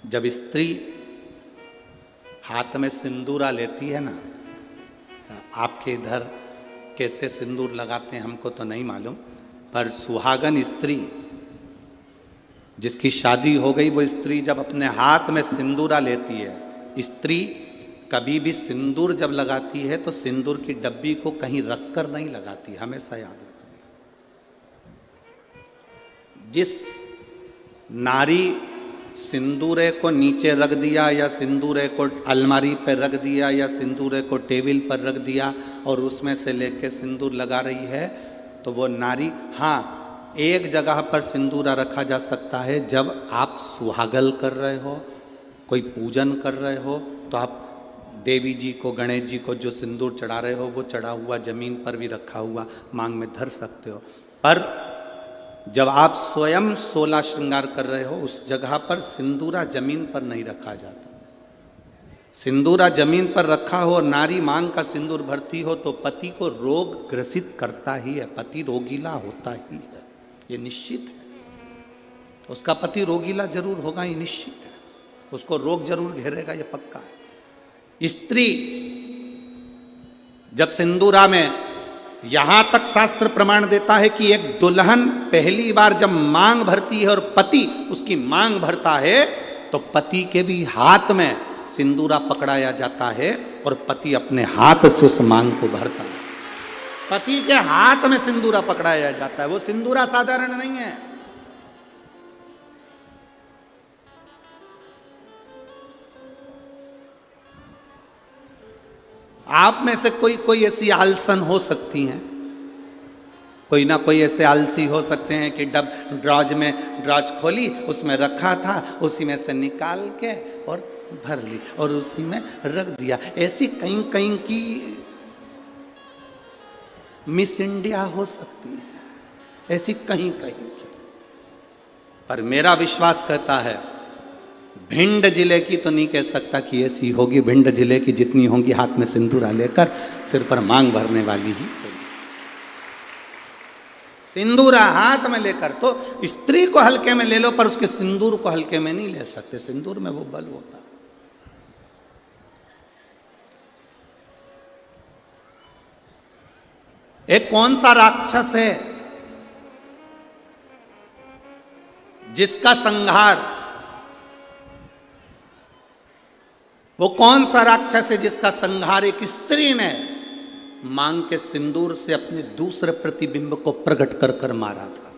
जब स्त्री हाथ में सिंदूरा लेती है ना, आपके इधर कैसे सिंदूर लगाते हैं हमको तो नहीं मालूम, पर सुहागन स्त्री जिसकी शादी हो गई वो स्त्री जब अपने हाथ में सिंदूरा लेती है, स्त्री कभी भी सिंदूर जब लगाती है तो सिंदूर की डब्बी को कहीं रखकर नहीं लगाती, हमेशा याद रखना। जिस नारी सिंदूरे को नीचे रख दिया या सिंदूरे को अलमारी पर रख दिया या सिंदूरे को टेबल पर रख दिया और उसमें से लेके सिंदूर लगा रही है, तो वो नारी, हाँ एक जगह पर सिंदूरा रखा जा सकता है, जब आप सुहागल कर रहे हो, कोई पूजन कर रहे हो, तो आप देवी जी को, गणेश जी को जो सिंदूर चढ़ा रहे हो वो चढ़ा हुआ जमीन पर भी रखा हुआ मांग में धर सकते हो। पर जब आप स्वयं 16 श्रृंगार कर रहे हो उस जगह पर सिंदूरा जमीन पर नहीं रखा जाता। सिंदूरा जमीन पर रखा हो और नारी मांग का सिंदूर भरती हो तो पति को रोग ग्रसित करता ही है, पति रोगीला होता ही है, ये निश्चित है। उसका पति रोगीला जरूर होगा, ये निश्चित है, उसको रोग जरूर घेरेगा, ये पक्का है। स्त्री जब सिंदूरा में, यहां तक शास्त्र प्रमाण देता है कि एक दुल्हन पहली बार जब मांग भरती है और पति उसकी मांग भरता है तो पति के भी हाथ में सिंदूरा पकड़ाया जाता है और पति अपने हाथ से उस मांग को भरता है। पति के हाथ में सिंदूरा पकड़ाया जाता है, वो सिंदूरा साधारण नहीं है। आप में से कोई ऐसी आलसन हो सकती हैं, कोई ना कोई ऐसे आलसी हो सकते हैं कि ड्रॉज खोली, उसमें रखा था, उसी में से निकाल के और भर ली और उसी में रख दिया। ऐसी कहीं कहीं की मिस इंडिया हो सकती है, ऐसी कहीं कहीं की। पर मेरा विश्वास कहता है भिंड जिले की तो नहीं कह सकता कि ऐसी होगी, भिंड जिले की जितनी होंगी हाथ में सिंदूरा लेकर सिर पर मांग भरने वाली ही होगी। सिंदूरा हाथ में लेकर, तो स्त्री को हल्के में ले लो पर उसके सिंदूर को हल्के में नहीं ले सकते, सिंदूर में वो बल होता। एक कौन सा राक्षस है जिसका संहार, वो कौन सा राक्षस है जिसका संहार एक स्त्री ने मांग के सिंदूर से अपने दूसरे प्रतिबिंब को प्रकट कर कर मारा था?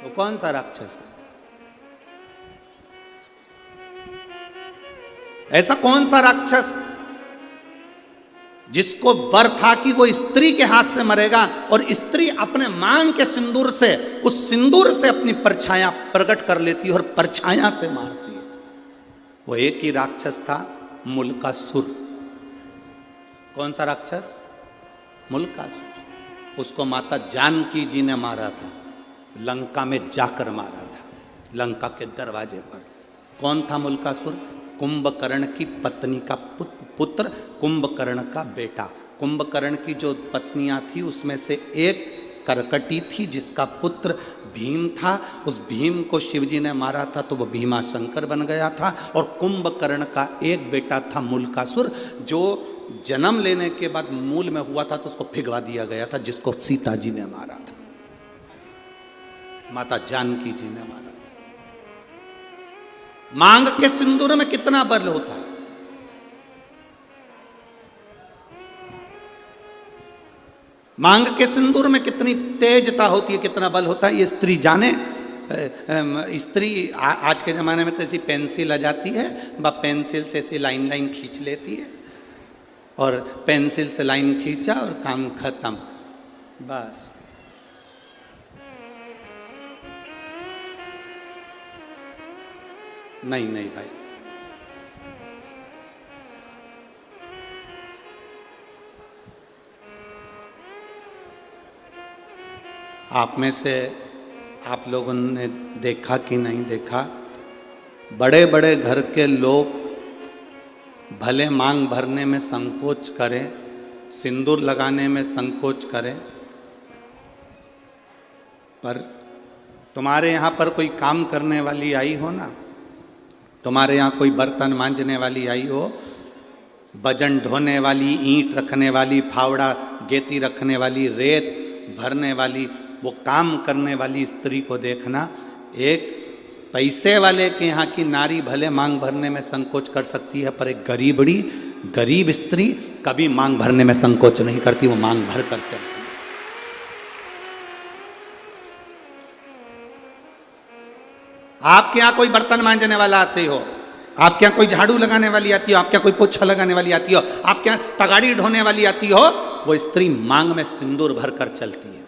वो कौन सा राक्षस है? ऐसा कौन सा राक्षस जिसको वर था कि वो स्त्री के हाथ से मरेगा और स्त्री अपने मांग के सिंदूर से, उस सिंदूर से अपनी परछाया प्रकट कर लेती है और परछाया से मारती है? वो एक ही राक्षस था, मुल्कासुर। कौन सा राक्षस? मुल्कासुर। उसको माता जानकी जी ने मारा था, लंका में जाकर मारा था, लंका के दरवाजे पर। कौन था मुल्कासुर? कुंभकर्ण की पत्नी का पुत्र, कुंभकर्ण का बेटा। कुंभकर्ण की जो पत्नियां थी उसमें से एक करकटी थी जिसका पुत्र भीम था। उस भीम को शिवजी ने मारा था तो वो भीमा शंकर बन गया था। और कुंभकर्ण का एक बेटा था मुल्कासुर, जो जन्म लेने के बाद मूल में हुआ था तो उसको भिगवा दिया गया था, जिसको सीता जी ने मारा था, माता जानकी जी ने मारा था। मांग के सिंदूर में कितना बल होता है। मांग के सिंदूर में कितनी तेजता होती है, कितना बल होता है, ये स्त्री जाने। स्त्री आज के ज़माने में तो ऐसी पेंसिल आ जाती है, वह पेंसिल से ऐसी लाइन लाइन खींच लेती है और पेंसिल से लाइन खींचा और काम खत्म, बस। नहीं नहीं भाई, आप में से आप लोगों ने देखा कि नहीं देखा, बड़े बड़े घर के लोग भले मांग भरने में संकोच करें, सिंदूर लगाने में संकोच करें, पर तुम्हारे यहाँ पर कोई काम करने वाली आई हो ना, तुम्हारे यहाँ कोई बर्तन मांजने वाली आई हो, वजन ढोने वाली, ईंट रखने वाली, फावड़ा गेती रखने वाली, रेत भरने वाली, वो काम करने वाली स्त्री को देखना। एक पैसे वाले के यहाँ की नारी भले मांग भरने में संकोच कर सकती है, पर एक गरीब स्त्री कभी मांग भरने में संकोच नहीं करती, वो मांग भर कर चलती। आपके यहाँ कोई बर्तन मांजने वाला आते हो, आपके यहाँ कोई झाड़ू लगाने वाली आती हो, आपके यहाँ कोई पोछा लगाने वाली आती हो, आपके यहाँ तगाड़ी ढोने वाली आती हो, वो स्त्री मांग में सिंदूर भर कर चलती है।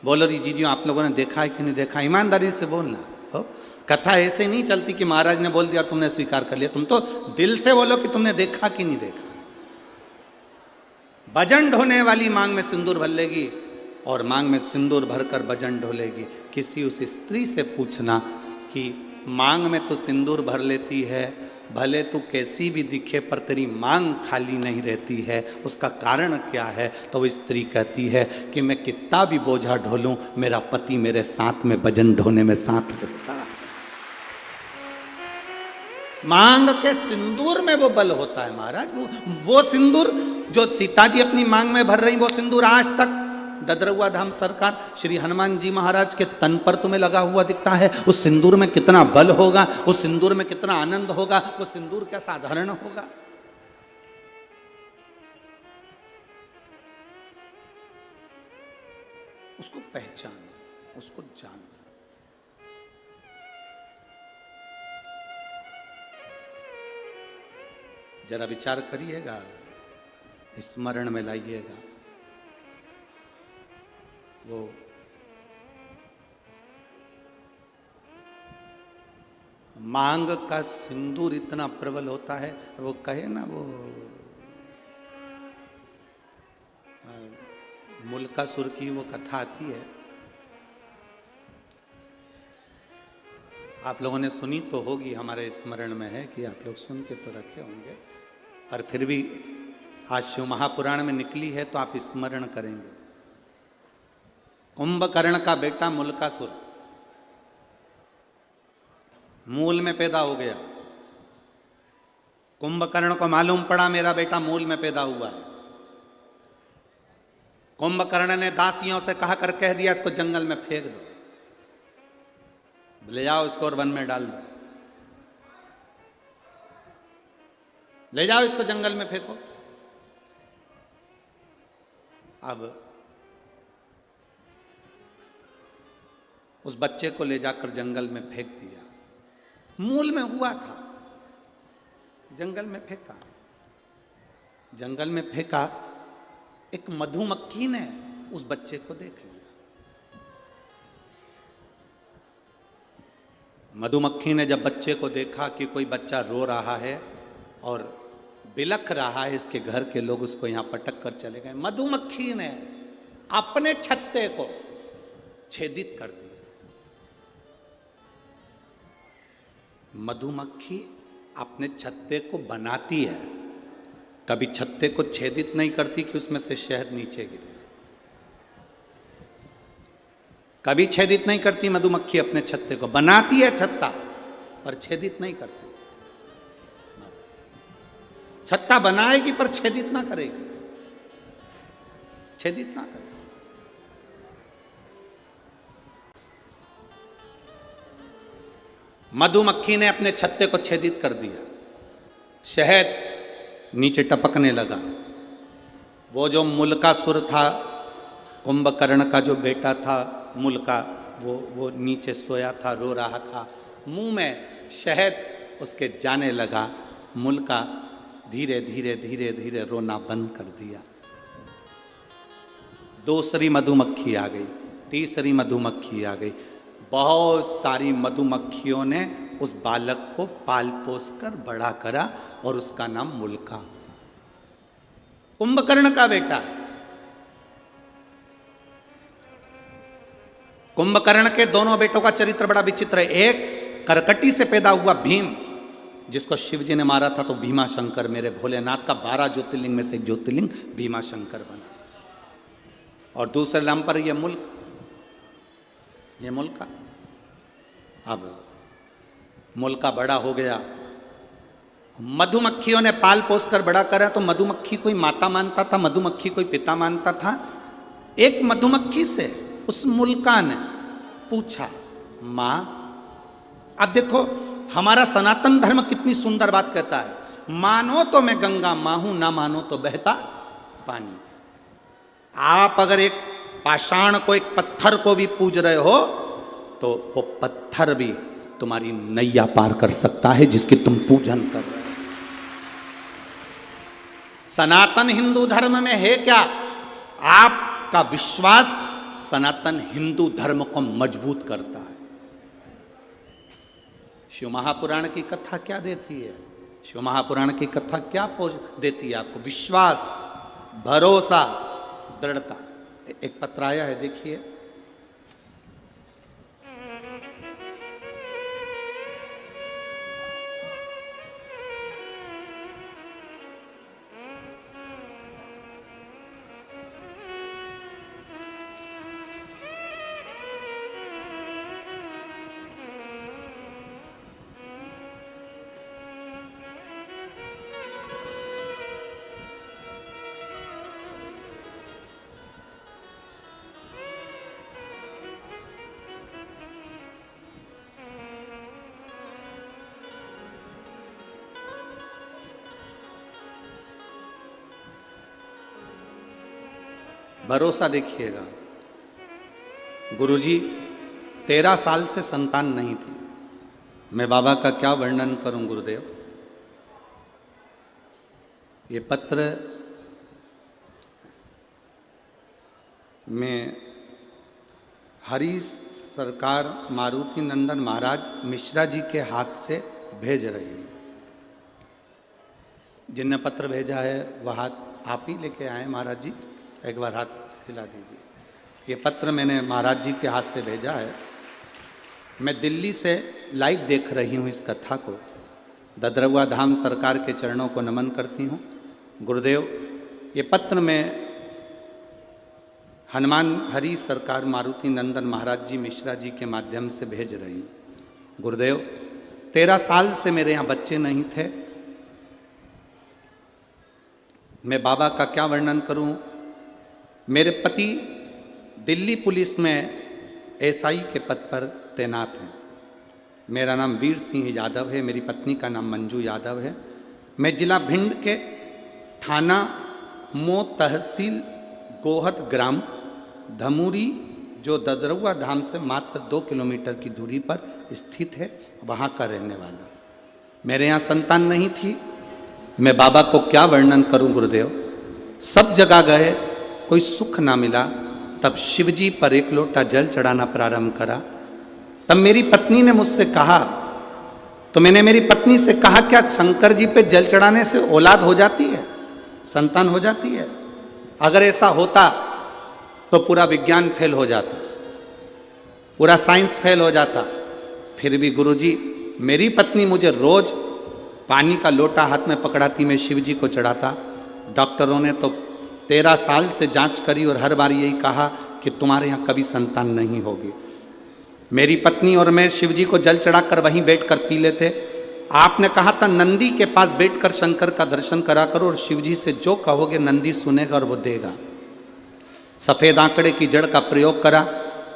बोलो जी आप लोगों ने देखा है कि नहीं देखा? ईमानदारी से बोलना हो। कथा ऐसे नहीं चलती कि महाराज ने बोल दिया और तुमने स्वीकार कर लिया। तुम तो दिल से बोलो कि तुमने देखा कि नहीं देखा। वजन ढोने वाली मांग में सिंदूर भर लेगी और मांग में सिंदूर भरकर वजन ढोलेगी। किसी उस स्त्री से पूछना कि मांग में तो सिंदूर भर लेती है, भले तू कैसी भी दिखे पर तेरी मांग खाली नहीं रहती है, उसका कारण क्या है? तो वो स्त्री कहती है कि मैं कितना भी बोझा ढोलूं, मेरा पति मेरे साथ में वजन ढोने में साथ रहता है। मांग के सिंदूर में वो बल होता है महाराज। वो सिंदूर जो सीता जी अपनी मांग में भर रही, वो सिंदूर आज तक ददरुआ धाम सरकार श्री हनुमान जी महाराज के तन पर तुम्हें लगा हुआ दिखता है। उस सिंदूर में कितना बल होगा, उस सिंदूर में कितना आनंद होगा, वो सिंदूर क्या साधारण होगा? उसको पहचानो, उसको जानो। जरा विचार करिएगा, स्मरण में लाइएगा। वो मांग का सिंदूर इतना प्रबल होता है, वो कहे ना, वो मुल्कासुर की वो कथा आती है, आप लोगों ने सुनी तो होगी, हमारे स्मरण में है कि आप लोग सुन के तो रखे होंगे, पर फिर भी आज शिव महापुराण में निकली है तो आप स्मरण करेंगे। कुंभकर्ण का बेटा मुल्कासुर मूल में पैदा हो गया। कुंभकर्ण को मालूम पड़ा मेरा बेटा मूल में पैदा हुआ है। कुंभकर्ण ने दासियों से कह दिया इसको जंगल में फेंक दो, ले जाओ इसको और वन में डाल दो, ले जाओ इसको जंगल में फेंको। अब उस बच्चे को ले जाकर जंगल में फेंक दिया। मूल में हुआ था, जंगल में फेंका। जंगल में फेंका, एक मधुमक्खी ने उस बच्चे को देख लिया। मधुमक्खी ने जब बच्चे को देखा कि कोई बच्चा रो रहा है और बिलख रहा है, इसके घर के लोग उसको यहां पटक कर चले गए। मधुमक्खी ने अपने छत्ते को छेदित कर दिया। मधुमक्खी अपने छत्ते को बनाती है, कभी छत्ते को छेदित नहीं करती कि उसमें से शहद नीचे गिरे। कभी छेदित नहीं करती मधुमक्खी अपने छत्ते को, बनाती है छत्ता पर छेदित नहीं करती। छत्ता बनाएगी पर छेदित ना करेगी, छेदित ना करेगी। मधुमक्खी ने अपने छत्ते को छेदित कर दिया, शहद नीचे टपकने लगा। वो जो मुल्कासुर था, कुंभकर्ण का जो बेटा था मुल्का, वो नीचे सोया था, रो रहा था। मुंह में शहद उसके जाने लगा। मुल्का धीरे धीरे धीरे धीरे रोना बंद कर दिया। दूसरी मधुमक्खी आ गई, तीसरी मधुमक्खी आ गई। बहुत सारी मधुमक्खियों ने उस बालक को पाल पोस कर बड़ा करा और उसका नाम मुल्का, कुंभकर्ण का बेटा। कुंभकर्ण के दोनों बेटों का चरित्र बड़ा विचित्र है। एक करकटी से पैदा हुआ भीम, जिसको शिव जी ने मारा था तो भीमा शंकर, मेरे भोलेनाथ का 12 ज्योतिर्लिंग में से एक ज्योतिर्लिंग भीमा शंकर बना। और दूसरे नाम पर यह मुल्क, ये मुल्का। अब मुल्का बड़ा हो गया, मधुमक्खियों ने पाल पोस कर बड़ा करा, तो मधुमक्खी कोई माता मानता था, मधुमक्खी कोई पिता मानता था। एक मधुमक्खी से उस मुल्का ने पूछा, माँ, अब देखो हमारा सनातन धर्म कितनी सुंदर बात कहता है, मानो तो मैं गंगा माँ हूं, ना मानो तो बहता पानी। आप अगर एक पाषाण को, एक पत्थर को भी पूज रहे हो, तो वो पत्थर भी तुम्हारी नैया पार कर सकता है जिसकी तुम पूजन कर रहे हो। सनातन हिंदू धर्म में है क्या? आपका विश्वास सनातन हिंदू धर्म को मजबूत करता है। शिव महापुराण की कथा क्या देती है? शिव महापुराण की कथा क्या देती है आपको? विश्वास, भरोसा, दृढ़ता। एक पत्र आया है, देखिए। भरोसा देखिएगा। गुरुजी 13 साल से संतान नहीं थी। मैं बाबा का क्या वर्णन करूं गुरुदेव। ये पत्र में हरि सरकार मारुति नंदन महाराज मिश्रा जी के हाथ से भेज रही हूँ। जिनने पत्र भेजा है वह हाथ आप ही लेके आए महाराज जी, एक बार हाथ हिला दीजिए। ये पत्र मैंने महाराज जी के हाथ से भेजा है। मैं दिल्ली से लाइव देख रही हूँ इस कथा को। ददरवा धाम सरकार के चरणों को नमन करती हूँ। गुरुदेव, ये पत्र मैं हनुमान हरि सरकार मारुति नंदन महाराज जी मिश्रा जी के माध्यम से भेज रही हूँ। गुरुदेव, 13 साल से मेरे यहाँ बच्चे नहीं थे। मैं बाबा का क्या वर्णन करूँ। मेरे पति दिल्ली पुलिस में एसआई के पद पर तैनात हैं। मेरा नाम वीर सिंह यादव है, मेरी पत्नी का नाम मंजू यादव है। मैं जिला भिंड के थाना मो तहसील गोहत ग्राम धमूरी, जो ददरवा धाम से मात्र 2 किलोमीटर की दूरी पर स्थित है, वहाँ का रहने वाला। मेरे यहाँ संतान नहीं थी। मैं बाबा को क्या वर्णन करूं गुरुदेव। सब जगह गए, कोई सुख ना मिला। तब शिवजी पर एक लोटा जल चढ़ाना प्रारंभ करा। तब मेरी पत्नी ने मुझसे कहा, तो मैंने मेरी पत्नी से कहा, क्या शंकर जी पे जल चढ़ाने से औलाद हो जाती है, संतान हो जाती है? अगर ऐसा होता तो पूरा विज्ञान फेल हो जाता, पूरा साइंस फेल हो जाता। फिर भी गुरुजी, मेरी पत्नी मुझे रोज पानी का लोटा हाथ में पकड़ाती, मैं शिव जी को चढ़ाता। डॉक्टरों ने तो 13 साल से जांच करी और हर बार यही कहा कि तुम्हारे यहाँ कभी संतान नहीं होगी। मेरी पत्नी और मैं शिव जी को जल चढ़ाकर वहीं बैठकर पी लेते। आपने कहा था नंदी के पास बैठकर शंकर का दर्शन करा करो और शिव जी से जो कहोगे नंदी सुनेगा और वो देगा। सफ़ेद आंकड़े की जड़ का प्रयोग करा,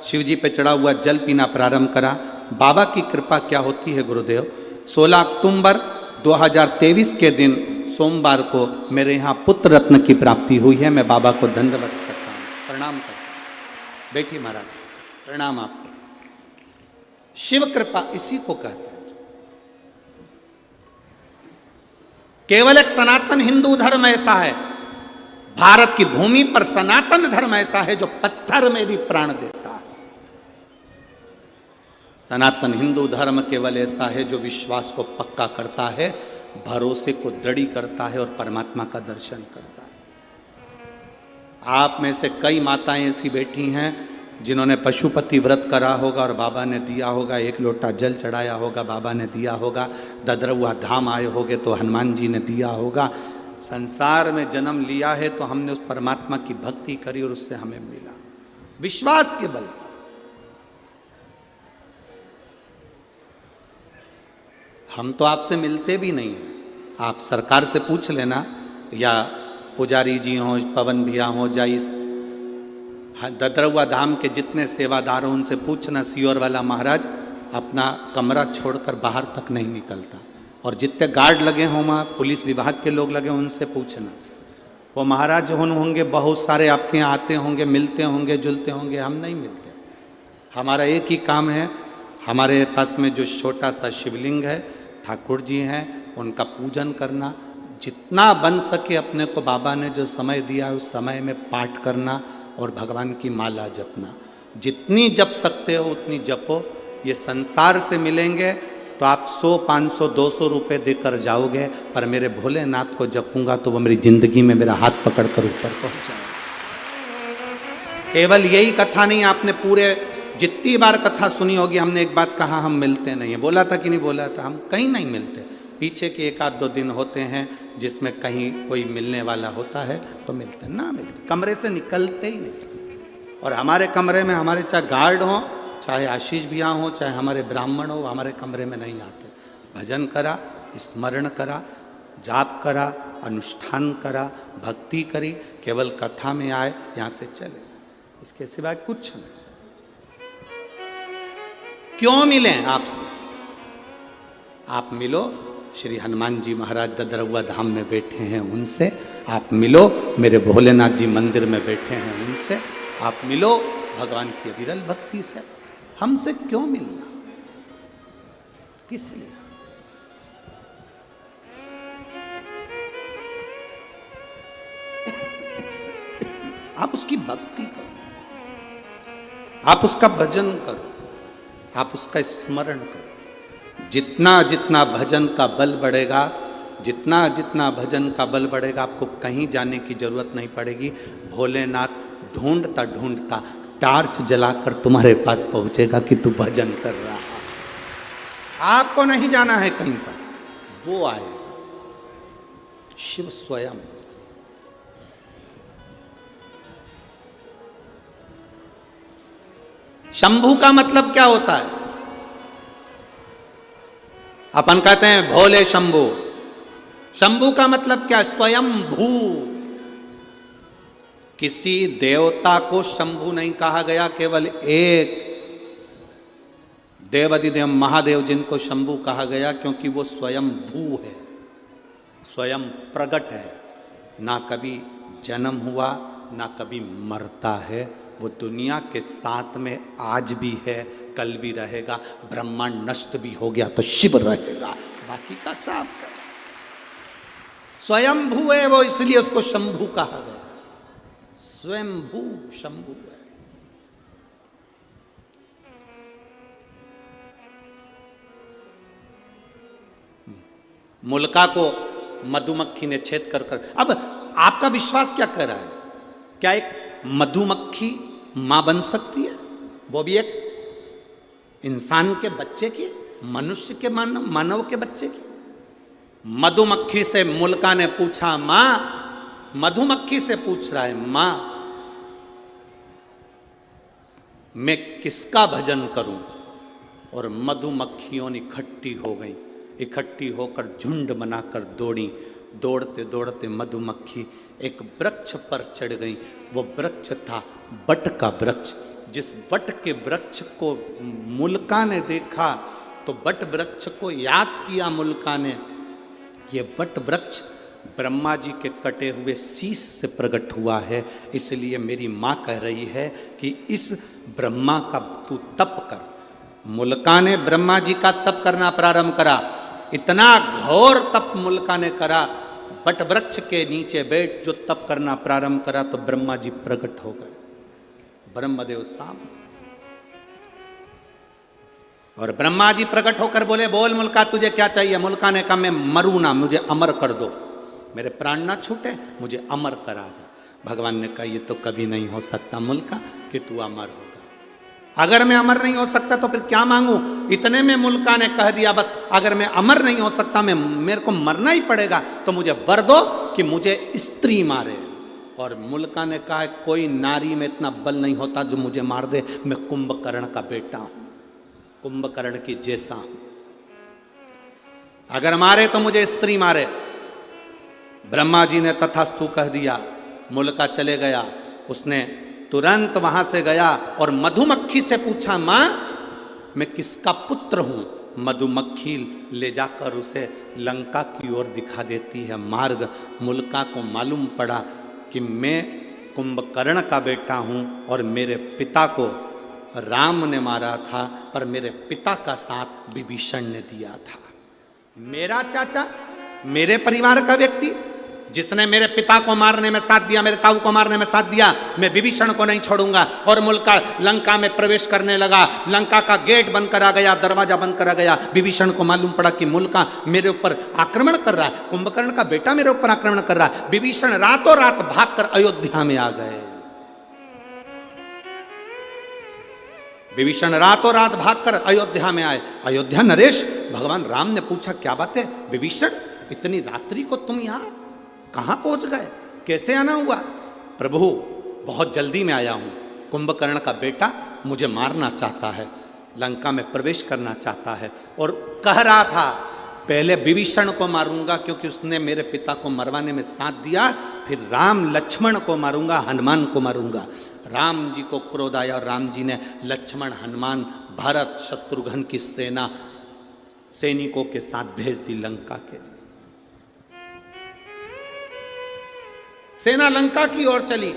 शिव जी पे चढ़ा हुआ जल पीना प्रारंभ करा। बाबा की कृपा क्या होती है गुरुदेव। 16 अक्टूबर 2023 के दिन सोमवार को मेरे यहाँ पुत्र रत्न की प्राप्ति हुई है। मैं बाबा को दंडवत करता हूँ, प्रणाम करता हूँ। बैठिए महाराज, प्रणाम आपको। शिव कृपा इसी को कहते हैं। केवल एक सनातन हिंदू धर्म ऐसा है, भारत की भूमि पर सनातन धर्म ऐसा है जो पत्थर में भी प्राण देता है। सनातन हिंदू धर्म केवल ऐसा है जो विश्वास को पक्का करता है, भरोसे को दृढ़ करता है और परमात्मा का दर्शन करता है। आप में से कई माताएं ऐसी बैठी हैं जिन्होंने पशुपति व्रत करा होगा और बाबा ने दिया होगा, एक लोटा जल चढ़ाया होगा, बाबा ने दिया होगा। ददरवा धाम आए होगे तो हनुमान जी ने दिया होगा। संसार में जन्म लिया है तो हमने उस परमात्मा की भक्ति करी और उससे हमें मिला, विश्वास के बल पर। हम तो आपसे मिलते भी नहीं हैं, आप सरकार से पूछ लेना, या पुजारी जी हों, पवन भैया हों, या इस ददरवा धाम के जितने सेवादार हों उनसे पूछना, सियोर वाला महाराज अपना कमरा छोड़कर बाहर तक नहीं निकलता। और जितने गार्ड लगे हों वहाँ, पुलिस विभाग के लोग लगे, उनसे पूछना। वो महाराज होंगे बहुत सारे आपके यहाँ आते होंगे, मिलते होंगे, जुलते होंगे, हम नहीं मिलते। हमारा एक ही काम है, हमारे पास में जो छोटा सा शिवलिंग है, ठाकुर जी हैं, उनका पूजन करना, जितना बन सके अपने को बाबा ने जो समय दिया है उस समय में पाठ करना और भगवान की माला जपना। जितनी जप सकते हो उतनी जपो। ये संसार से मिलेंगे तो आप 100, 500, 200 रुपये देकर जाओगे, पर मेरे भोलेनाथ को जपूंगा तो वो मेरी जिंदगी में मेरा हाथ पकड़कर ऊपर पहुंच जाएगा। केवल यही कथा नहीं, आपने पूरे जितनी बार कथा सुनी होगी, हमने एक बात कहा, हम मिलते नहीं है। बोला था कि नहीं बोला था? हम कहीं नहीं मिलते। पीछे के 1-2 दिन होते हैं जिसमें कहीं कोई मिलने वाला होता है तो मिलते, ना मिलते, कमरे से निकलते ही नहीं। और हमारे कमरे में हमारे चाहे गार्ड हों, चाहे आशीष भैया हो, चाहे हमारे ब्राह्मण हो, हमारे कमरे में नहीं आते। भजन करा, स्मरण करा, जाप करा, अनुष्ठान करा, भक्ति करी, केवल कथा में आए, यहाँ से चले, इसके सिवाय कुछ नहीं। क्यों मिलें आपसे? आप मिलो, श्री हनुमान जी महाराज ददरवा धाम में बैठे हैं उनसे आप मिलो, मेरे भोलेनाथ जी मंदिर में बैठे हैं उनसे आप मिलो, भगवान की अविरल भक्ति से। हमसे क्यों मिलना? किस लिए? आप उसकी भक्ति करो, आप उसका भजन करो, आप उसका स्मरण करो। जितना जितना भजन का बल बढ़ेगा, जितना जितना भजन का बल बढ़ेगा, आपको कहीं जाने की जरूरत नहीं पड़ेगी। भोलेनाथ ढूंढता ढूंढता टार्च जलाकर तुम्हारे पास पहुंचेगा कि तू भजन कर रहा है। आपको नहीं जाना है कहीं पर, वो आएगा, शिव स्वयं। शंभू का मतलब क्या होता है? अपन कहते हैं भोले शंभू। शंभू का मतलब क्या? स्वयं भू। किसी देवता को शंभू नहीं कहा गया, केवल एक देवाधिदेव महादेव जिनको शंभू कहा गया, क्योंकि वो स्वयं भू है, स्वयं प्रकट है। ना कभी जन्म हुआ, ना कभी मरता है। वो दुनिया के साथ में आज भी है, कल भी रहेगा। ब्रह्मांड नष्ट भी हो गया तो शिव रहेगा, बाकी का साफ है। स्वयं भू है वो, इसलिए उसको शंभू कहा गया। स्वयं भू शंभू है। मुल्का को मधुमक्खी ने छेद कर कर। अब आपका विश्वास क्या कह रहा है? क्या एक मधुमक्खी मां बन सकती है? वो भी एक इंसान के बच्चे की, मनुष्य के मानव के बच्चे की? मधुमक्खी से मुल्का ने पूछा, मां, मधुमक्खी से पूछ रहा है, मां मैं किसका भजन करूं? और मधुमक्खियों इकट्ठी हो गई, इकट्ठी होकर झुंड बनाकर दौड़ी। दौड़ते दौड़ते मधुमक्खी एक वृक्ष पर चढ़ गई। वो वृक्ष था बट का वृक्ष। जिस बट के वृक्ष को मुल्का ने देखा तो बट वृक्ष को याद किया मुल्का ने। ये बट वृक्ष ब्रह्मा जी के कटे हुए शीश से प्रकट हुआ है, इसलिए मेरी माँ कह रही है कि इस ब्रह्मा का तू तप कर। मुल्का ने ब्रह्मा जी का तप करना प्रारंभ करा। इतना घोर तप मुल्का ने करा, बट वृक्ष के नीचे बैठ जो तप करना प्रारंभ करा तो ब्रह्मा जी प्रकट हो गए, ब्रह्मदेव सामने। और ब्रह्मा जी प्रकट होकर बोले, बोल मुल्का तुझे क्या चाहिए? मुल्का ने कहा, मैं मरूं ना, मुझे अमर कर दो, मेरे प्राण ना छूटे, मुझे अमर करा जा। भगवान ने कहा, ये तो कभी नहीं हो सकता मुल्का कि तू अमर होगा। अगर मैं अमर नहीं हो सकता तो फिर क्या मांगू? इतने में मुल्का ने कह दिया, बस अगर मैं अमर नहीं हो सकता, मेरे को मरना ही पड़ेगा, तो मुझे वर दो कि मुझे स्त्री मारे। और मुल्का ने कहा, कोई नारी में इतना बल नहीं होता जो मुझे मार दे। मैं कुंभकर्ण का बेटा हूं, कुंभकर्ण की जैसा हूं। अगर मारे तो मुझे स्त्री मारे, ब्रह्मा जी ने तथास्तु कह दिया, मुल्का चले गया। उसने तुरंत वहां से गया और मधुमक्खी से पूछा, मां मैं किसका पुत्र हूं? मधुमक्खी ले जाकर उसे लंका की ओर दिखा देती है मार्ग। मुल्का को मालूम पड़ा कि मैं कुंभकर्ण का बेटा हूं और मेरे पिता को राम ने मारा था, पर मेरे पिता का साथ विभीषण ने दिया था। मेरा चाचा, मेरे परिवार का व्यक्ति जिसने मेरे पिता को मारने में साथ दिया, मेरे ताऊ को मारने में साथ दिया, मैं विभीषण को नहीं छोड़ूंगा। और मुल्का लंका में प्रवेश करने लगा। लंका का गेट बंद करा गया, दरवाजा बंद करा गया। विभीषण को मालूम पड़ा कि मुल्का मेरे ऊपर आक्रमण कर रहा है, कुंभकर्ण का बेटा मेरे ऊपर आक्रमण कर रहा है। विभीषण रातों रात भागकर अयोध्या में आ गए। विभीषण रातों रात भागकर अयोध्या में आए। अयोध्या नरेश, भगवान राम ने पूछा, क्या बात है विभीषण, इतनी रात्रि को तुम यहां कहां पहुंच गए, कैसे आना हुआ? प्रभु बहुत जल्दी में आया हूं, कुंभकर्ण का बेटा मुझे मारना चाहता है, लंका में प्रवेश करना चाहता है और कह रहा था पहले विभीषण को मारूंगा क्योंकि उसने मेरे पिता को मरवाने में साथ दिया, फिर राम लक्ष्मण को मारूंगा, हनुमान को मारूंगा। राम जी को क्रोध आया और राम जी ने लक्ष्मण, हनुमान, भरत, शत्रुघ्न की सेना सैनिकों के साथ भेज दी लंका के लिए। सेना लंका की ओर चली।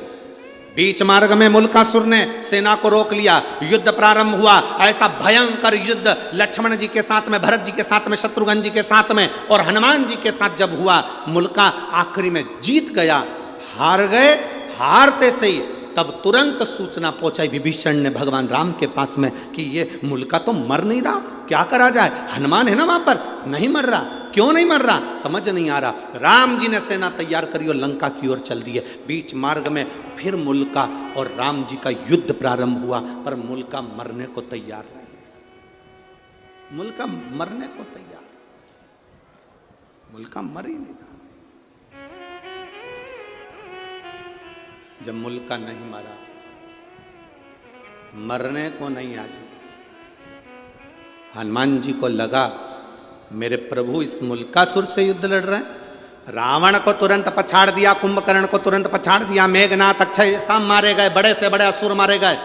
बीच मार्ग में मुल्कासुर ने सेना को रोक लिया। युद्ध प्रारंभ हुआ। ऐसा भयंकर युद्ध लक्ष्मण जी के साथ में, भरत जी के साथ में, शत्रुघ्न जी के साथ में और हनुमान जी के साथ जब हुआ, मुल्का आखिरी में जीत गया। हार गए। हारते से ही तब तुरंत सूचना पहुंचाई विभीषण ने भगवान राम के पास में कि ये मुल्का तो मर नहीं रहा, क्या करा जाए? हनुमान है ना वहां पर, नहीं मर रहा। क्यों नहीं मर रहा समझ नहीं आ रहा। राम जी ने सेना तैयार करी और लंका की ओर चल दिए। बीच मार्ग में फिर मुल्का और राम जी का युद्ध प्रारंभ हुआ, पर मुल्का मरने को तैयार नहीं। मुल्का मरने को तैयार, मुल्का मर ही नहीं रहा। जब मुल्का नहीं मरा, मरने को नहीं आती, हनुमान जी को लगा मेरे प्रभु इस मुल्कासुर से युद्ध लड़ रहे हैं। रावण को तुरंत पछाड़ दिया, कुंभकर्ण को तुरंत पछाड़ दिया, मेघनाथ, अक्षय सब मारे गए, बड़े से बड़े असुर मारे गए।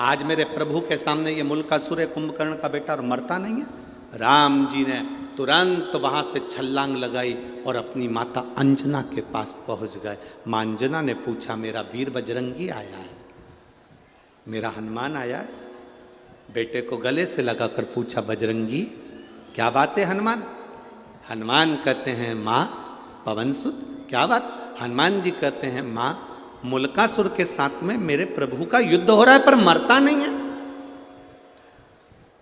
आज मेरे प्रभु के सामने ये मुल्कासुर है, कुंभकर्ण का बेटा, और मरता नहीं है। राम जी ने तुरंत वहां से छलांग लगाई और अपनी माता अंजना के पास पहुंच गए। मां अंजना ने पूछा, मेरा वीर बजरंगी आया है, मेरा हनुमान आया है? बेटे को गले से लगाकर पूछा, बजरंगी क्या बात है हनुमान? हनुमान कहते हैं, माँ पवनसुत क्या बात? हनुमान जी कहते हैं, माँ मुल्कासुर के साथ में मेरे प्रभु का युद्ध हो रहा है पर मरता नहीं है।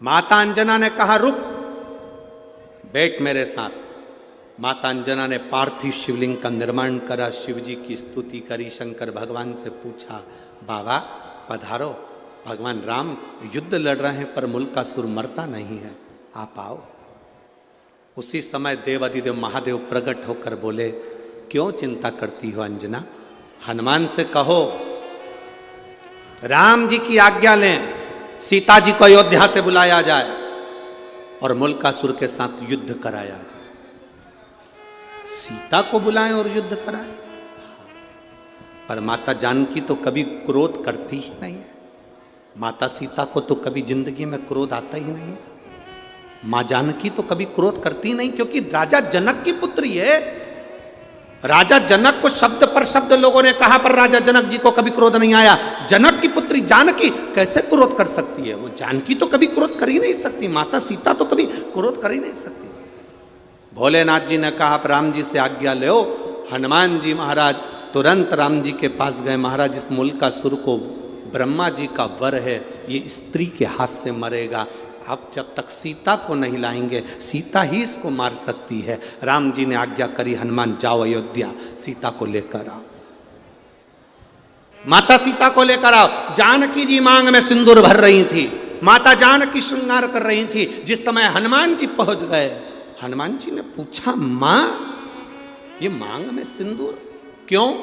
माता अंजना ने कहा, रुक बैठ मेरे साथ। माता अंजना ने पार्थिव शिवलिंग का निर्माण करा, शिव जी की स्तुति करी, शंकर भगवान से पूछा, बाबा पधारो, भगवान राम युद्ध लड़ रहे हैं पर मुल्कासुर मरता नहीं है, आप आओ। उसी समय देव अधिदेव महादेव प्रकट होकर बोले, क्यों चिंता करती हो अंजना? हनुमान से कहो राम जी की आज्ञा लें, सीता जी को अयोध्या से बुलाया जाए और मुल्कासुर के साथ युद्ध कराया जाए। सीता को बुलाएं और युद्ध कराएं? पर माता जानकी तो कभी क्रोध करती ही नहीं है। माता सीता को तो कभी जिंदगी में क्रोध आता ही नहीं है। मां जानकी तो कभी क्रोध करती नहीं, क्योंकि राजा जनक की पुत्री है। राजा जनक को शब्द पर शब्द लोगों ने कहा, पर राजा जनक जी को कभी क्रोध नहीं आया। जनक की पुत्री जानकी कैसे क्रोध कर सकती है? वो जानकी तो कभी क्रोध कर ही नहीं सकती। माता सीता तो कभी क्रोध कर ही नहीं सकती। भोलेनाथ जी ने कहा, आप राम जी से आज्ञा लो। हनुमान जी महाराज तुरंत राम जी के पास गए। महाराज, इस मुल्कासुर को ब्रह्मा जी का वर है, ये स्त्री के हाथ से मरेगा। आप जब तक सीता को नहीं लाएंगे, सीता ही इसको मार सकती है। राम जी ने आज्ञा करी, हनुमान जाओ अयोध्या, सीता को लेकर आओ। माता सीता को लेकर आओ। जानकी जी मांग में सिंदूर भर रही थी, माता जानकी श्रृंगार कर रही थी। जिस समय हनुमान जी पहुंच गए, हनुमान जी ने पूछा, मां ये मांग में सिंदूर क्यों?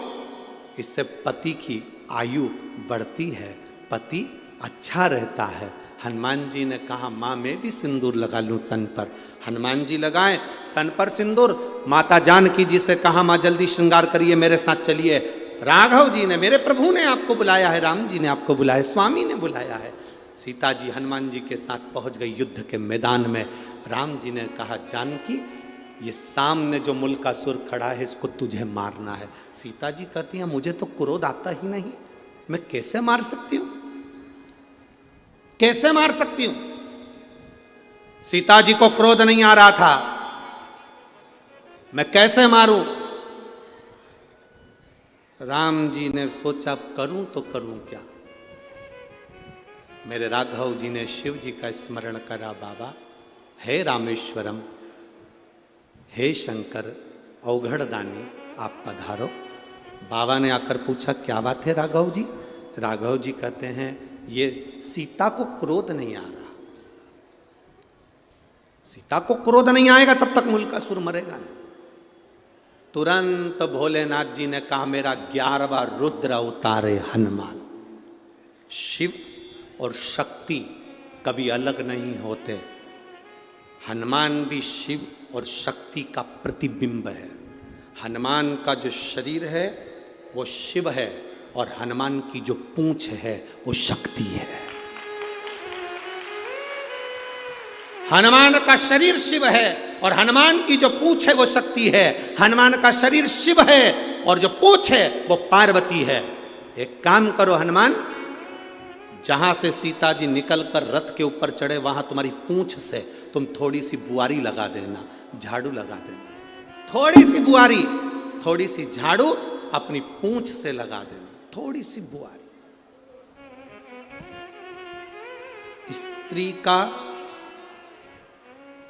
इससे पति की आयु बढ़ती है, पति अच्छा रहता है। हनुमान जी ने कहा माँ मैं भी सिंदूर लगा लूं तन पर। हनुमान जी लगाए तन पर सिंदूर। माता जानकी जी से कहा माँ जल्दी श्रृंगार करिए, मेरे साथ चलिए। राघव जी ने, मेरे प्रभु ने आपको बुलाया है, राम जी ने आपको बुलाया, स्वामी ने बुलाया है। सीता जी हनुमान जी के साथ पहुंच गई युद्ध के मैदान में। राम जी ने कहा जानकी ये सामने जो मुल्कासुर खड़ा है इसको तुझे मारना है। सीता जी कहती है मुझे तो क्रोध आता ही नहीं, मैं कैसे मार सकती हूं, कैसे मार सकती हूं। सीता जी को क्रोध नहीं आ रहा था, मैं कैसे मारूं। राम जी ने सोचा करूं तो करूं क्या। मेरे राघव जी ने शिव जी का स्मरण करा, बाबा हे रामेश्वरम, हे शंकर अवघड़दानी आप पधारो। बाबा ने आकर पूछा क्या बात है राघव जी। राघव जी कहते हैं ये सीता को क्रोध नहीं आ रहा, सीता को क्रोध नहीं आएगा तब तक मुल्कासुर मरेगा नहीं। तुरंत भोलेनाथ जी ने कहा मेरा 11वां रुद्र उतारे हनुमान। शिव और शक्ति कभी अलग नहीं होते, हनुमान भी शिव और शक्ति का प्रतिबिंब है। हनुमान का जो शरीर है वो शिव है और हनुमान की जो पूंछ है वो शक्ति है। हनुमान का शरीर शिव है और हनुमान की जो पूंछ है वो शक्ति है। हनुमान का शरीर शिव है और जो पूंछ है वो पार्वती है। एक काम करो हनुमान, जहां से सीता जी निकलकर रथ के ऊपर चढ़े वहां तुम्हारी पूंछ से तुम थोड़ी सी बुआरी लगा देना, झाड़ू लगा देना, थोड़ी सी बुआरी, थोड़ी सी झाड़ू अपनी पूंछ से लगा देना, थोड़ी सी बुआरी।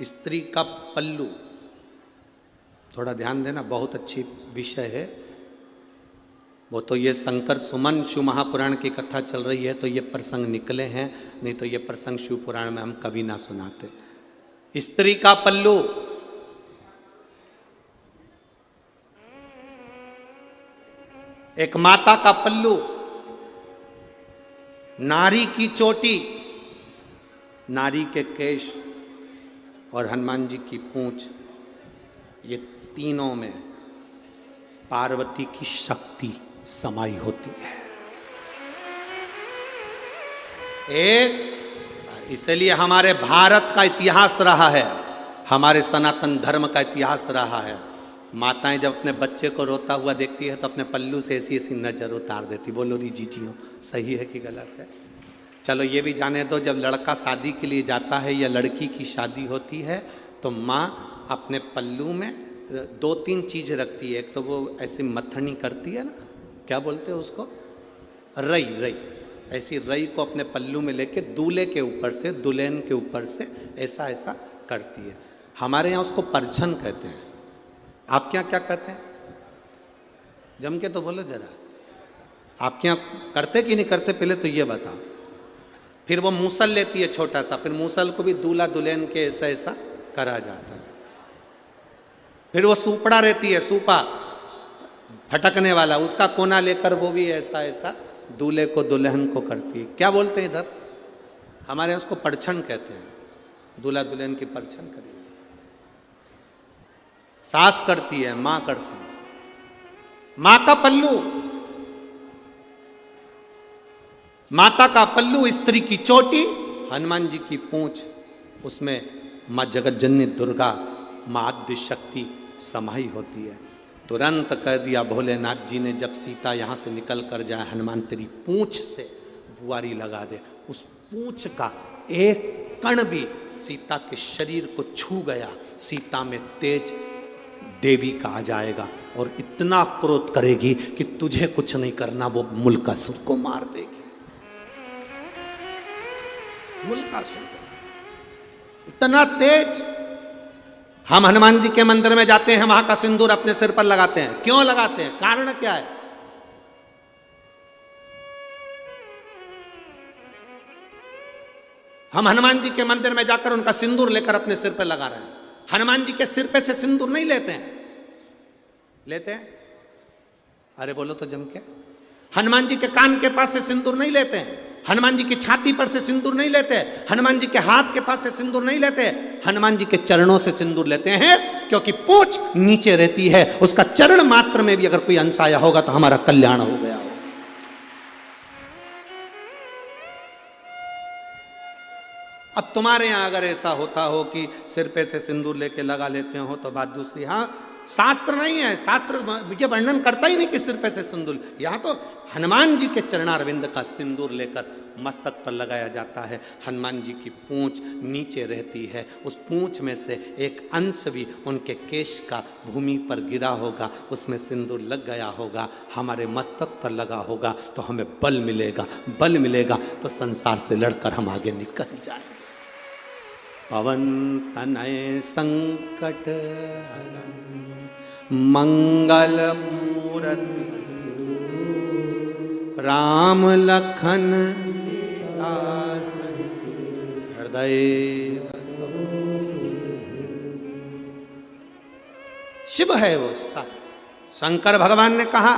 स्त्री का पल्लू, थोड़ा ध्यान देना, बहुत अच्छी विषय है। वो तो ये शंकर सुमन शिव महापुराण की कथा चल रही है तो ये प्रसंग निकले हैं, नहीं तो ये प्रसंग शिव पुराण में हम कभी ना सुनाते। स्त्री का पल्लू, एक माता का पल्लू, नारी की चोटी, नारी के केश और हनुमान जी की पूंछ, ये तीनों में पार्वती की शक्ति समाई होती है। एक इसलिए हमारे भारत का इतिहास रहा है, हमारे सनातन धर्म का इतिहास रहा है। माताएं जब अपने बच्चे को रोता हुआ देखती है तो अपने पल्लू से ऐसी ऐसी नजर उतार देती। बोलो री जीजियो, सही है कि गलत है। चलो ये भी जाने दो, जब लड़का शादी के लिए जाता है या लड़की की शादी होती है तो माँ अपने पल्लू में 2-3 चीज रखती है। एक तो वो ऐसी मथनी करती है ना, क्या बोलते हैं उसको, रई, रई, ऐसी रई को अपने पल्लू में लेके दूल्हे के ऊपर से, दुल्हन के ऊपर से ऐसा ऐसा करती है। हमारे यहाँ उसको परछन कहते हैं, आपके यहाँ क्या कहते हैं? जम के तो बोलो जरा, आपके यहाँ करते कि नहीं करते पहले तो ये बताओ। फिर वो मूसल लेती है छोटा सा, फिर मूसल को भी दूल्हा दुल्हन के ऐसा ऐसा करा जाता है। फिर वो सूपड़ा रहती है, सूपा फटकने वाला, उसका कोना लेकर वो भी ऐसा ऐसा दूल्हे को दुल्हन को करती है। क्या बोलते हैं इधर? हमारे यहाँ उसको परछन कहते हैं, दूल्हा दुल्हन की परछन करी। सास करती है, माँ करती है। माँ का पल्लू, माता का पल्लू, स्त्री की चोटी, हनुमान जी की पूंछ, उसमें माँ जगत जननी दुर्गा, माँ आद्य शक्ति समाई होती है। तुरंत कह दिया भोलेनाथ जी ने, जब सीता यहाँ से निकल कर जाए, हनुमान तेरी पूंछ से बुआरी लगा दे। उस पूंछ का एक कण भी सीता के शरीर को छू गया, सीता में तेज देवी का आ जाएगा और इतना क्रोध करेगी कि तुझे कुछ नहीं करना, वो मुल्कासुर को मार देगी। मुल्कासुर इतना तेज। हम हनुमान जी के मंदिर में जाते हैं, वहां का सिंदूर अपने सिर पर लगाते हैं। क्यों लगाते हैं? कारण क्या है? हम हनुमान जी के मंदिर में जाकर उनका सिंदूर लेकर अपने सिर पर लगा रहे हैं। हनुमान जी के सिर पे से सिंदूर नहीं लेते हैं। लेते हैं? अरे बोलो तो जम के। हनुमान जी के कान के पास से सिंदूर नहीं लेते हैं। हनुमान जी की छाती पर से सिंदूर नहीं लेते, हनुमान जी के हाथ के पास से सिंदूर नहीं लेते, हनुमान जी के चरणों से सिंदूर लेते हैं, क्योंकि पूंछ नीचे रहती है, उसका चरण मात्र में भी अगर कोई अंश आया होगा तो हमारा कल्याण हो गया होगा। अब तुम्हारे यहां अगर ऐसा होता हो कि सिर पे से सिंदूर लेके लगा लेते हो तो बात दूसरी। हाँ, शास्त्र नहीं है, शास्त्र ये वर्णन करता ही नहीं कि सिर पे से सिंदूर। यहां तो हनुमान जी के चरणारविंद का सिंदूर लेकर मस्तक पर लगाया जाता है। हनुमान जी की पूंछ नीचे रहती है, उस पूंछ में से एक अंश भी उनके केश का भूमि पर गिरा होगा, उसमें सिंदूर लग गया होगा, हमारे मस्तक पर लगा होगा तो हमें बल मिलेगा, बल मिलेगा तो संसार से लड़कर हम आगे निकल जाएंगे। पवन तनय संकट हरन मंगल मूर्ति, राम लखन सीता सहित हृदय शिव है वो। शंकर भगवान ने कहा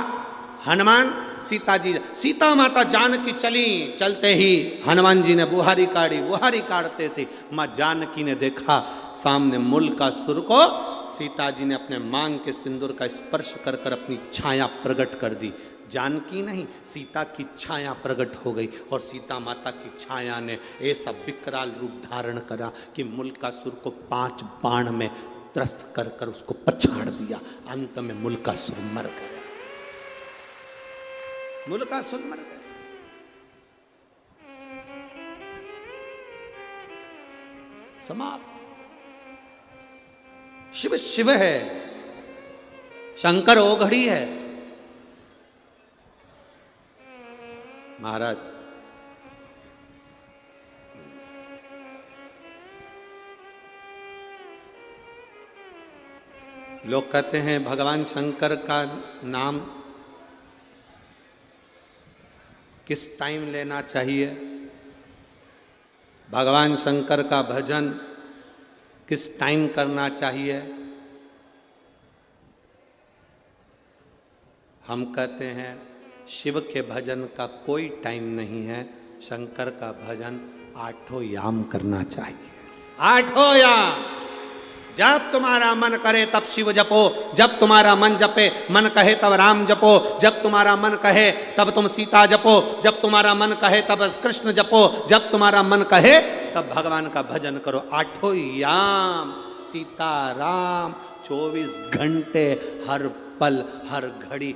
हनुमान सीता जी, सीता माता जानकी चली, चलते ही हनुमान जी ने बुहारी काढ़ी, बुहारी काढ़ते से माँ जानकी ने देखा सामने मूल का सुर को, सीता जी ने अपने मांग के सिंदूर का स्पर्श कर कर अपनी छाया प्रकट कर दी। जानकी नहीं, सीता की छाया प्रकट हो गई और सीता माता की छाया ने ऐसा विकराल रूप धारण करा कि मुल्कासुर को 5 बाण में त्रस्त कर कर उसको पछाड़ दिया। अंत में मुल्कासुर मर गया, मुल्कासुर मर गया। समाप्त। शिव शिव है, शंकर ओघड़ी है। महाराज लोग कहते हैं भगवान शंकर का नाम किस टाइम लेना चाहिए, भगवान शंकर का भजन किस टाइम करना चाहिए। हम कहते हैं शिव के भजन का कोई टाइम नहीं है, शंकर का भजन 8 याम करना चाहिए। 8 याम, जब तुम्हारा मन करे तब शिव जपो, जब तुम्हारा मन जपे, मन कहे तब राम जपो, जब तुम्हारा मन कहे तब तुम सीता जपो, जब तुम्हारा मन कहे तब कृष्ण जपो, जब तुम्हारा मन कहे तब भगवान का भजन करो। 8 याम सीता राम 24 घंटे हर पल हर घड़ी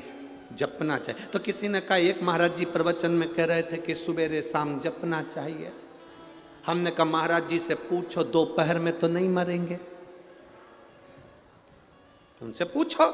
जपना चाहिए। तो किसी ने कहा, एक महाराज जी प्रवचन में कह रहे थे कि सुबेरे शाम जपना चाहिए। हमने कहा महाराज जी से पूछो दोपहर में तो नहीं मरेंगे, उनसे पूछो।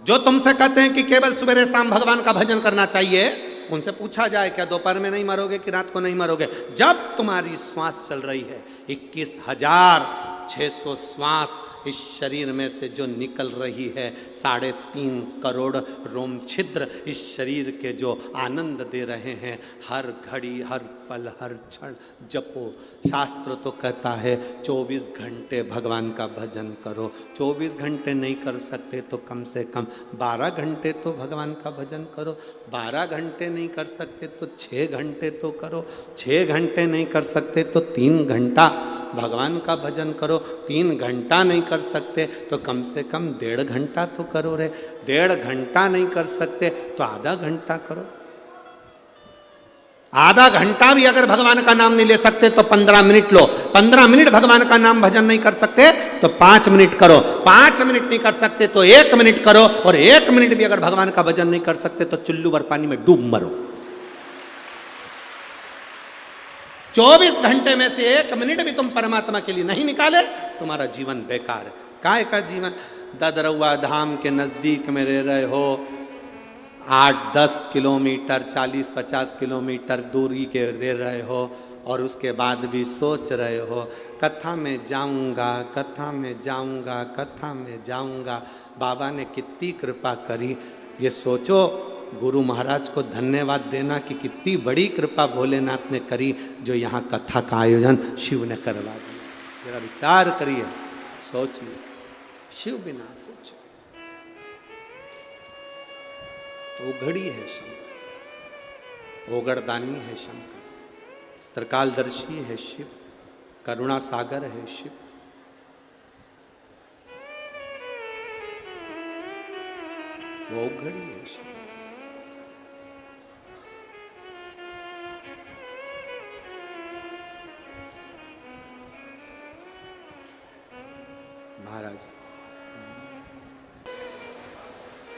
जो तुमसे कहते हैं कि केवल सुबह शाम भगवान का भजन करना चाहिए, उनसे पूछा जाए क्या दोपहर में नहीं मरोगे कि रात को नहीं मरोगे। जब तुम्हारी श्वास चल रही है, 21,600 श्वास इस शरीर में से जो निकल रही है, 3.5 करोड़ रोम छिद्र इस शरीर के जो आनंद दे रहे हैं, हर घड़ी हर पल हर क्षण जपो। शास्त्र तो कहता है 24 घंटे भगवान का भजन करो। 24 घंटे नहीं कर सकते तो कम से कम 12 घंटे तो भगवान का भजन करो। 12 घंटे नहीं कर सकते तो 6 घंटे तो करो। 6 घंटे नहीं कर सकते तो 3 घंटा भगवान का भजन करो। 3 घंटा नहीं कर सकते तो कम से कम 1.5 घंटा तो करो रे। 1.5 घंटा नहीं कर सकते तो आधा घंटा करो। आधा घंटा भी अगर भगवान का नाम नहीं ले सकते तो 15 मिनट लो। 15 मिनट भगवान का नाम भजन नहीं कर सकते तो 5 मिनट करो। 5 मिनट नहीं कर सकते तो 1 मिनट करो। और 1 मिनट भी अगर भगवान का भजन नहीं कर सकते तो चुल्लू भर पानी में डूब मरो। 24 घंटे में से 1 मिनट भी तुम परमात्मा के लिए नहीं निकाले, तुम्हारा जीवन बेकार है। काय का जीवन? ददरौआ धाम के नजदीक में रह रहे हो, 8-10 किलोमीटर 40-50 किलोमीटर दूरी के रह रहे हो, और उसके बाद भी सोच रहे हो कथा में जाऊंगा, कथा में जाऊंगा, कथा में जाऊंगा। बाबा ने कितनी कृपा करी, ये सोचो। गुरु महाराज को धन्यवाद देना कि कितनी बड़ी कृपा भोलेनाथ ने करी, जो यहाँ कथा का आयोजन शिव ने करवा दिया। जरा विचार करिए, सोचिए, शिव बिना कुछ। ओघड़ी है शंकर, ओगड़दानी है शंकर। त्रिकालदर्शी है शिव, करुणा सागर है शिव। वो घड़ी है शिव। महाराज,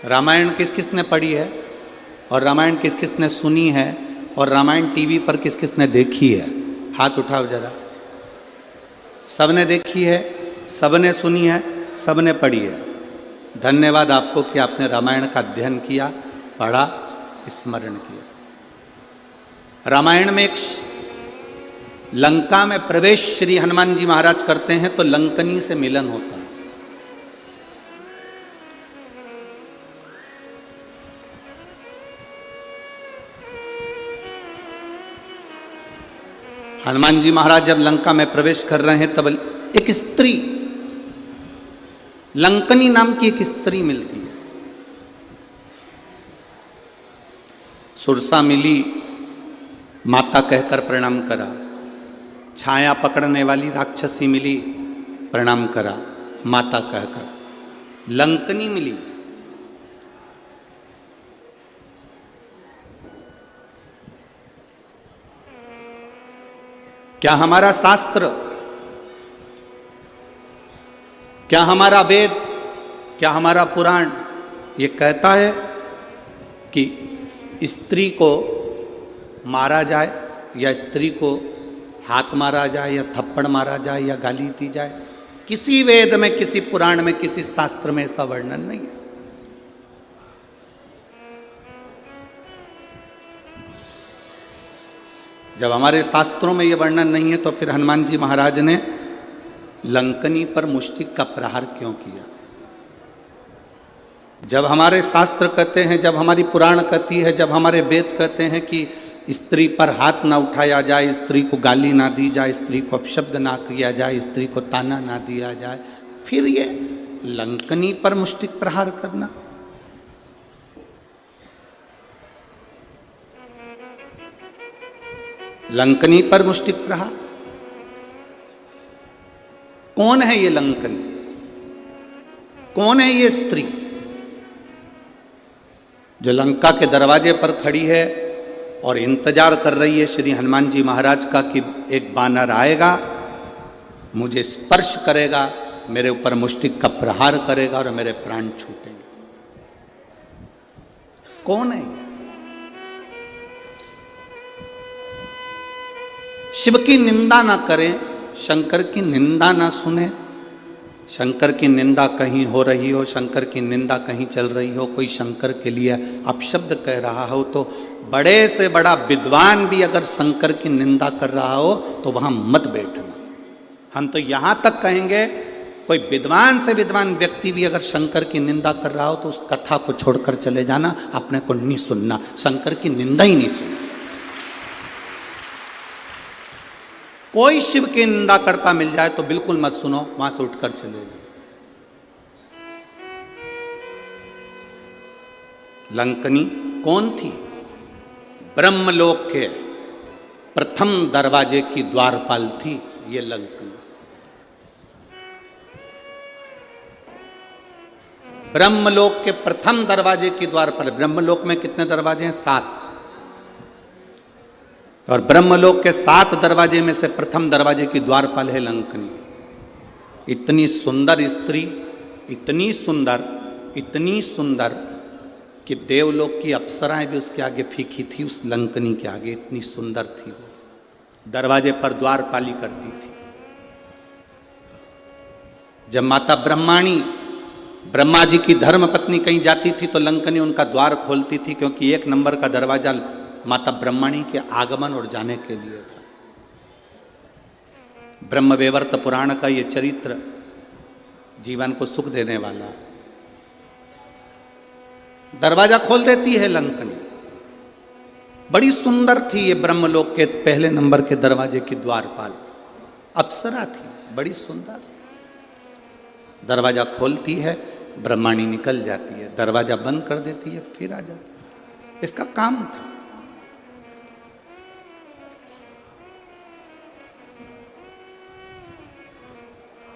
रामायण किस किस ने पढ़ी है और रामायण किस किस ने सुनी है और रामायण टीवी पर किस किस ने देखी है? हाथ उठाओ जरा। सबने देखी है, सबने सुनी है, सबने पढ़ी है। धन्यवाद आपको कि आपने रामायण का अध्ययन किया, पढ़ा, स्मरण किया। रामायण में एक लंका में प्रवेश श्री हनुमान जी महाराज करते हैं तो लंकनी से मिलन होता है। हनुमान जी महाराज जब लंका में प्रवेश कर रहे हैं तब एक स्त्री, लंकनी नाम की एक स्त्री मिलती है। सुरसा मिली, माता कहकर प्रणाम करा। छाया पकड़ने वाली राक्षसी मिली, प्रणाम करा माता कहकर। लंकनी मिली, क्या हमारा शास्त्र, क्या हमारा वेद, क्या हमारा पुराण ये कहता है कि स्त्री को मारा जाए या स्त्री को हाथ मारा जाए या थप्पड़ मारा जाए या गाली दी जाए? किसी वेद में, किसी पुराण में, किसी शास्त्र में ऐसा वर्णन नहीं है। जब हमारे शास्त्रों में यह वर्णन नहीं है तो फिर हनुमान जी महाराज ने लंकनी पर मुष्टिक का प्रहार क्यों किया? जब हमारे शास्त्र कहते हैं, जब हमारी पुराण कहती है, जब हमारे वेद कहते हैं कि स्त्री पर हाथ ना उठाया जाए, स्त्री को गाली ना दी जाए, स्त्री को अपशब्द ना किया जाए, स्त्री को ताना ना दिया जाए, फिर ये लंकनी पर मुष्टिक प्रहार करना? लंकनी पर मुष्टिक प्रहार? कौन है ये लंकनी? कौन है ये स्त्री जो लंका के दरवाजे पर खड़ी है और इंतजार कर रही है श्री हनुमान जी महाराज का कि एक बानर आएगा, मुझे स्पर्श करेगा, मेरे ऊपर मुष्टिक का प्रहार करेगा और मेरे प्राण छूटेंगे? कौन है ये? शिव की निंदा ना करें, शंकर की निंदा ना सुने, शंकर की निंदा कहीं हो रही हो, शंकर की निंदा कहीं चल रही हो, कोई शंकर के लिए अपशब्द कह रहा हो, तो बड़े से बड़ा विद्वान भी अगर शंकर की निंदा कर रहा हो तो वहां मत बैठना। हम तो यहां तक कहेंगे, कोई विद्वान से विद्वान व्यक्ति भी अगर शंकर की निंदा कर रहा हो तो उस कथा को छोड़कर चले जाना, अपने को नहीं सुनना, शंकर की निंदा ही नहीं सुनना। कोई शिव की निंदा करता मिल जाए तो बिल्कुल मत सुनो, वहां से उठकर चले जाओ। लंकनी कौन थी? ब्रह्मलोक के प्रथम दरवाजे की द्वारपाल थी ये लंकनी। ब्रह्मलोक के प्रथम दरवाजे की द्वारपाल। ब्रह्मलोक में कितने दरवाजे हैं? 7। और ब्रह्मलोक के 7 दरवाजे में से प्रथम दरवाजे की द्वारपाल है लंकनी। इतनी सुंदर स्त्री, इतनी सुंदर, इतनी सुंदर कि देवलोक की अप्सराएं भी उसके आगे फीकी थी, उस लंकनी के आगे। इतनी सुंदर थी वो। दरवाजे पर द्वारपाली करती थी। जब माता ब्रह्माणी, ब्रह्मा जी की धर्म पत्नी कहीं जाती थी तो लंकनी उनका द्वार खोलती थी, क्योंकि 1 नंबर का दरवाजा माता ब्रह्मणी के आगमन और जाने के लिए था। ब्रह्मवैवर्त पुराण का ये चरित्र जीवन को सुख देने वाला है। दरवाजा खोल देती है लंकनी। बड़ी सुंदर थी ये ब्रह्मलोक के पहले नंबर के दरवाजे की द्वारपाल। अप्सरा थी, बड़ी सुंदर। दरवाजा खोलती है, ब्रह्माणी निकल जाती है, दरवाजा बंद कर देती है, फिर आ जाती है। इसका काम था।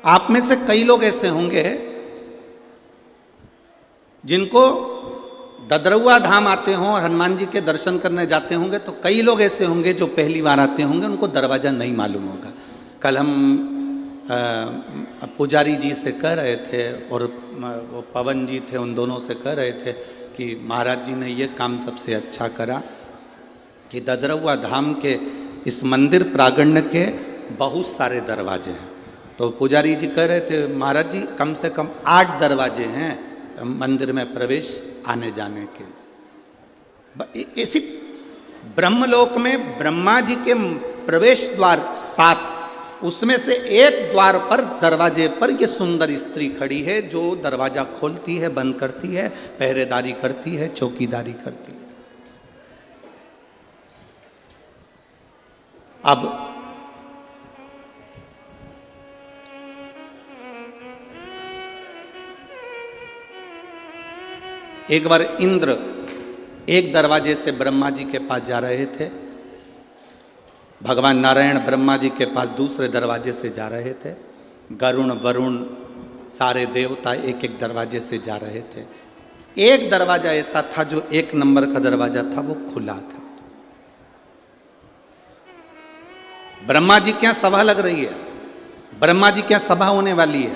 आप में से कई लोग ऐसे होंगे जिनको ददरुआ धाम आते हों और हनुमान जी के दर्शन करने जाते होंगे, तो कई लोग ऐसे होंगे जो पहली बार आते होंगे, उनको दरवाज़ा नहीं मालूम होगा। कल हम पुजारी जी से कह रहे थे और वो पवन जी थे, उन दोनों से कह रहे थे कि महाराज जी ने ये काम सबसे अच्छा करा कि ददरुआ धाम के इस मंदिर प्रांगण के बहुत सारे दरवाजे हैं। तो पुजारी जी कह रहे थे महाराज जी कम से कम 8 दरवाजे हैं मंदिर में प्रवेश आने जाने के। इसी ब्रह्मलोक में ब्रह्मा जी के प्रवेश द्वार 7, उसमें से एक द्वार पर दरवाजे पर ये सुंदर स्त्री खड़ी है जो दरवाजा खोलती है, बंद करती है, पहरेदारी करती है, चौकीदारी करती है। अब एक बार इंद्र एक दरवाजे से ब्रह्मा जी के पास जा रहे थे, भगवान नारायण ब्रह्मा जी के पास दूसरे दरवाजे से जा रहे थे, गरुण वरुण सारे देवता एक एक दरवाजे से जा रहे थे। एक दरवाजा ऐसा था जो 1 नंबर का दरवाजा था, वो खुला था। ब्रह्मा जी क्या सभा लग रही है, ब्रह्मा जी क्या सभा होने वाली है,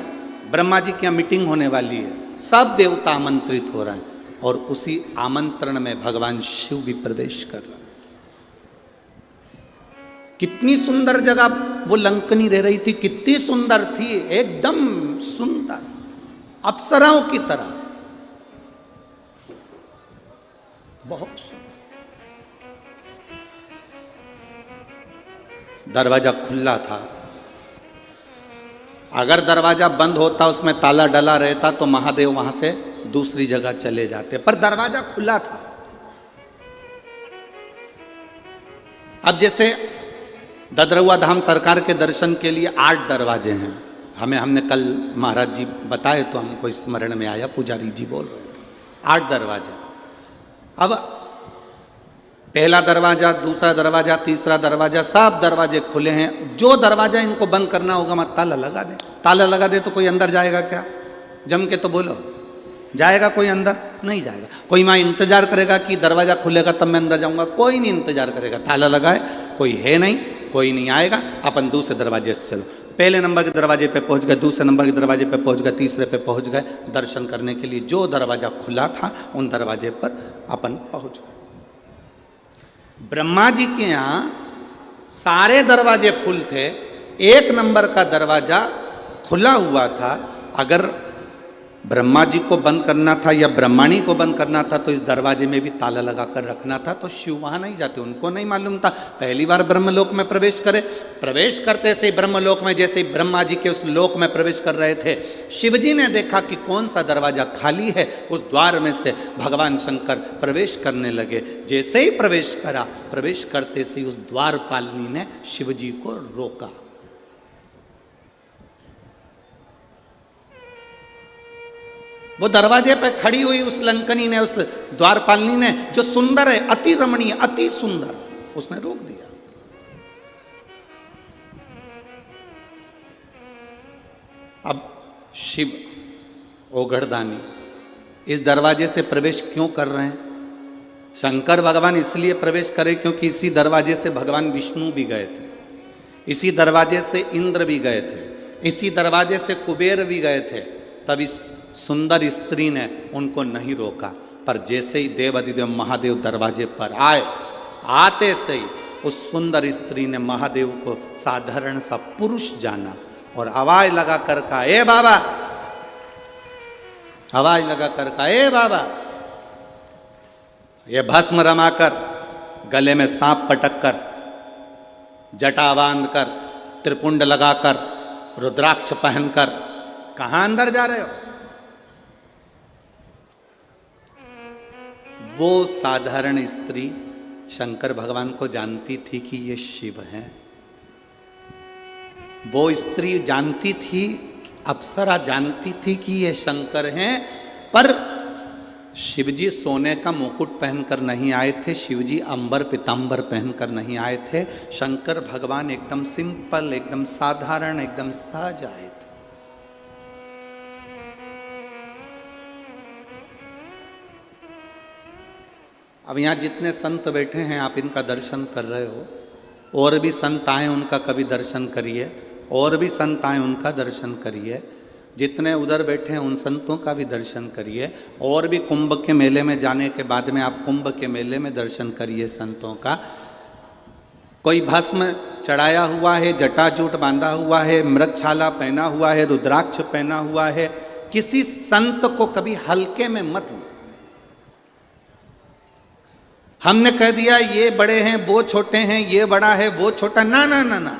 ब्रह्मा जी क्या मीटिंग होने वाली है, सब देवता आमंत्रित हो रहे हैं और उसी आमंत्रण में भगवान शिव भी प्रवेश कर रहे हैं। कितनी सुंदर जगह वो लंकनी रह रही थी, कितनी सुंदर थी, एकदम सुंदर अप्सराओं की तरह, बहुत सुंदर। दरवाजा खुला था, अगर दरवाजा बंद होता, उसमें ताला डला रहता तो महादेव वहां से दूसरी जगह चले जाते, पर दरवाजा खुला था। अब जैसे ददरुआ धाम सरकार के दर्शन के लिए 8 दरवाजे हैं, हमने कल महाराज जी बताए तो हमको स्मरण में आया, पुजारी जी बोल रहे थे 8 दरवाजे। अब पहला दरवाजा, दूसरा दरवाजा, तीसरा दरवाजा, सब दरवाजे खुले हैं। जो दरवाजा इनको बंद करना होगा मत ताला लगा दे। ताला लगा दे तो कोई अंदर जाएगा क्या? जम के तो बोलो, जाएगा कोई अंदर? नहीं जाएगा। कोई वहाँ इंतजार करेगा कि दरवाजा खुलेगा तब मैं अंदर जाऊंगा? कोई नहीं इंतजार करेगा। ताला लगाए, कोई है नहीं, कोई नहीं आएगा, अपन दूसरे दरवाजे से चलो। पहले नंबर के दरवाजे पे पहुंच गए, दूसरे नंबर के दरवाजे पे पहुंच गए, तीसरे पे पहुंच गए। दर्शन करने के लिए जो दरवाजा खुला था उन दरवाजे पर अपन पहुंच गए। ब्रह्मा जी के यहाँ सारे दरवाजे फुल थे, 1 नंबर का दरवाजा खुला हुआ था। अगर ब्रह्मा जी को बंद करना था या ब्रह्माणी को बंद करना था तो इस दरवाजे में भी ताला लगा कर रखना था, तो शिव वहां नहीं जाते, उनको नहीं मालूम था। पहली बार ब्रह्मलोक में प्रवेश करे, प्रवेश करते से ब्रह्मलोक में जैसे ही ब्रह्मा जी के उस लोक में प्रवेश कर रहे थे, शिव जी ने देखा कि कौन सा दरवाजा खाली है, उस द्वार में से भगवान शंकर प्रवेश करने लगे। जैसे ही प्रवेश करा, प्रवेश करते से उस द्वारपालिनी ने शिव जी को रोका। वो दरवाजे पे खड़ी हुई उस लंकनी ने, उस द्वारपालिनी ने, जो सुंदर है, अति रमणीय, अति सुंदर, उसने रोक दिया। अब शिव ओघड़दानी इस दरवाजे से प्रवेश क्यों कर रहे हैं? शंकर भगवान इसलिए प्रवेश करे क्योंकि इसी दरवाजे से भगवान विष्णु भी गए थे, इसी दरवाजे से इंद्र भी गए थे, इसी दरवाजे से कुबेर भी गए थे। तब इस सुंदर स्त्री ने उनको नहीं रोका। पर जैसे ही देवाधिदेव महादेव दरवाजे पर आए, आते से ही उस सुंदर स्त्री ने महादेव को साधारण सा पुरुष जाना और आवाज लगा कर कहा, ए बाबा, आवाज लगा कर कहा, ए बाबा। ये भस्म रमाकर, गले में सांप पटक कर, जटा बांध कर, त्रिपुंड लगाकर, रुद्राक्ष पहनकर कहां अंदर जा रहे हो? वो साधारण स्त्री शंकर भगवान को जानती थी कि ये शिव हैं। वो स्त्री जानती थी, अप्सरा जानती थी कि ये शंकर हैं। पर शिवजी सोने का मुकुट पहनकर नहीं आए थे, शिवजी अंबर पीतांबर पहनकर नहीं आए थे। शंकर भगवान एकदम सिंपल, एकदम साधारण, एकदम सहज आए थे। अब यहाँ जितने संत बैठे हैं आप इनका दर्शन कर रहे हो, और भी संत आए उनका कभी दर्शन करिए, और भी संत आए उनका दर्शन करिए, जितने उधर बैठे हैं उन संतों का भी दर्शन करिए, और भी कुंभ के मेले में जाने के बाद में आप कुंभ के मेले में दर्शन करिए संतों का। कोई भस्म चढ़ाया हुआ है, जटाजूट बांधा हुआ है, मृगछाला पहना हुआ है, रुद्राक्ष पहना हुआ है, किसी संत को कभी हल्के में मत लो। हमने कह दिया ये बड़े हैं वो छोटे हैं, ये बड़ा है वो छोटा, ना ना ना ना,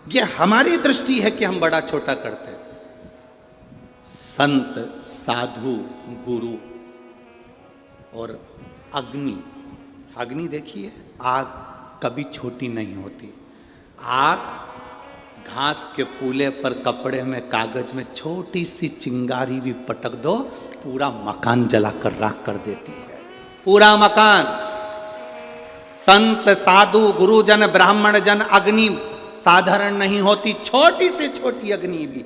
ये हमारी दृष्टि है कि हम बड़ा छोटा करते। संत, साधु, गुरु और अग्नि, अग्नि देखिए, आग कभी छोटी नहीं होती। आग घास के पूले पर कपड़े में कागज में छोटी सी चिंगारी भी पटक दो, पूरा मकान जलाकर राख कर देती है, पूरा मकान। संत, साधु, गुरुजन, ब्राह्मण जन, अग्नि साधारण नहीं होती, छोटी से छोटी अग्नि भी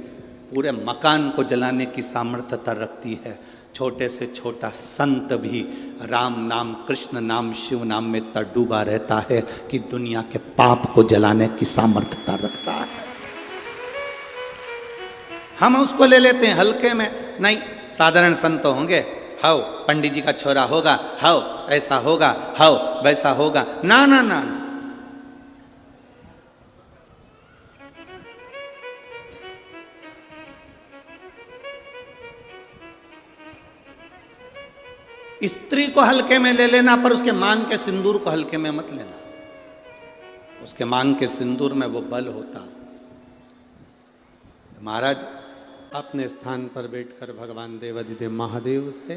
पूरे मकान को जलाने की सामर्थ्यता रखती है। छोटे से छोटा संत भी राम नाम, कृष्ण नाम, शिव नाम में इतना डूबा रहता है कि दुनिया के पाप को जलाने की सामर्थ्यता रखता है। हम उसको ले लेते हैं हल्के में, नहीं साधारण संत होंगे, हाओ पंडित जी का छोरा होगा, हाओ ऐसा होगा, हाओ वैसा होगा, ना ना ना ना। स्त्री को हल्के में ले लेना, पर उसके मांग के सिंदूर को हल्के में मत लेना। उसके मांग के सिंदूर में वो बल होता। महाराज अपने स्थान पर बैठकर भगवान देवाधिदेव महादेव से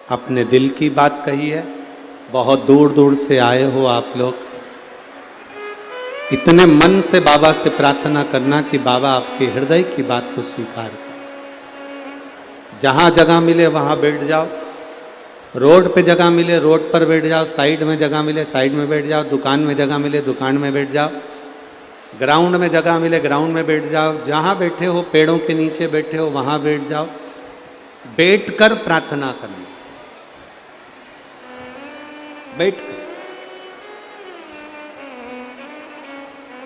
अपने दिल की बात कही है। बहुत दूर दूर से आए हो आप लोग, इतने मन से बाबा से प्रार्थना करना कि बाबा आपके हृदय की बात को स्वीकार करें। जहां जगह मिले वहां बैठ जाओ, रोड पे जगह मिले रोड पर बैठ जाओ, साइड में जगह मिले साइड में बैठ जाओ, दुकान में जगह मिले दुकान में बैठ जाओ, ग्राउंड में जगह मिले ग्राउंड में बैठ जाओ, जहाँ बैठे हो पेड़ों के नीचे बैठे हो वहाँ बैठ जाओ। बैठकर प्रार्थना करनी, बैठकर।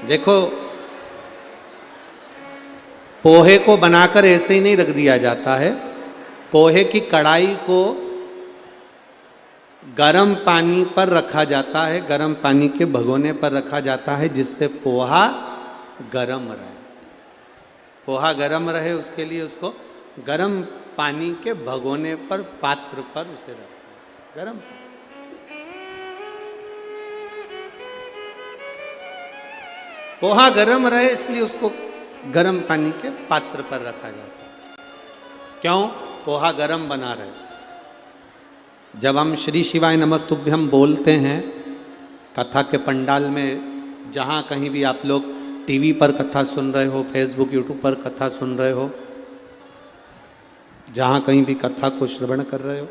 देखो, पोहे को बनाकर ऐसे ही नहीं रख दिया जाता है। पोहे की कढ़ाई को गर्म पानी पर रखा जाता है, गर्म पानी के भगोने पर रखा जाता है, जिससे पोहा गर्म रहे। पोहा गर्म रहे उसके लिए उसको गर्म पानी के भगोने पर, पात्र पर उसे रखते हैं, गर्म। पोहा गर्म रहे इसलिए उसको गर्म पानी के पात्र पर रखा जाता है। क्यों? पोहा गर्म बना रहे। जब हम श्री शिवाय नमस्तुभ्यम बोलते हैं कथा के पंडाल में, जहाँ कहीं भी आप लोग टीवी पर कथा सुन रहे हो, फेसबुक यूट्यूब पर कथा सुन रहे हो, जहाँ कहीं भी कथा को श्रवण कर रहे हो,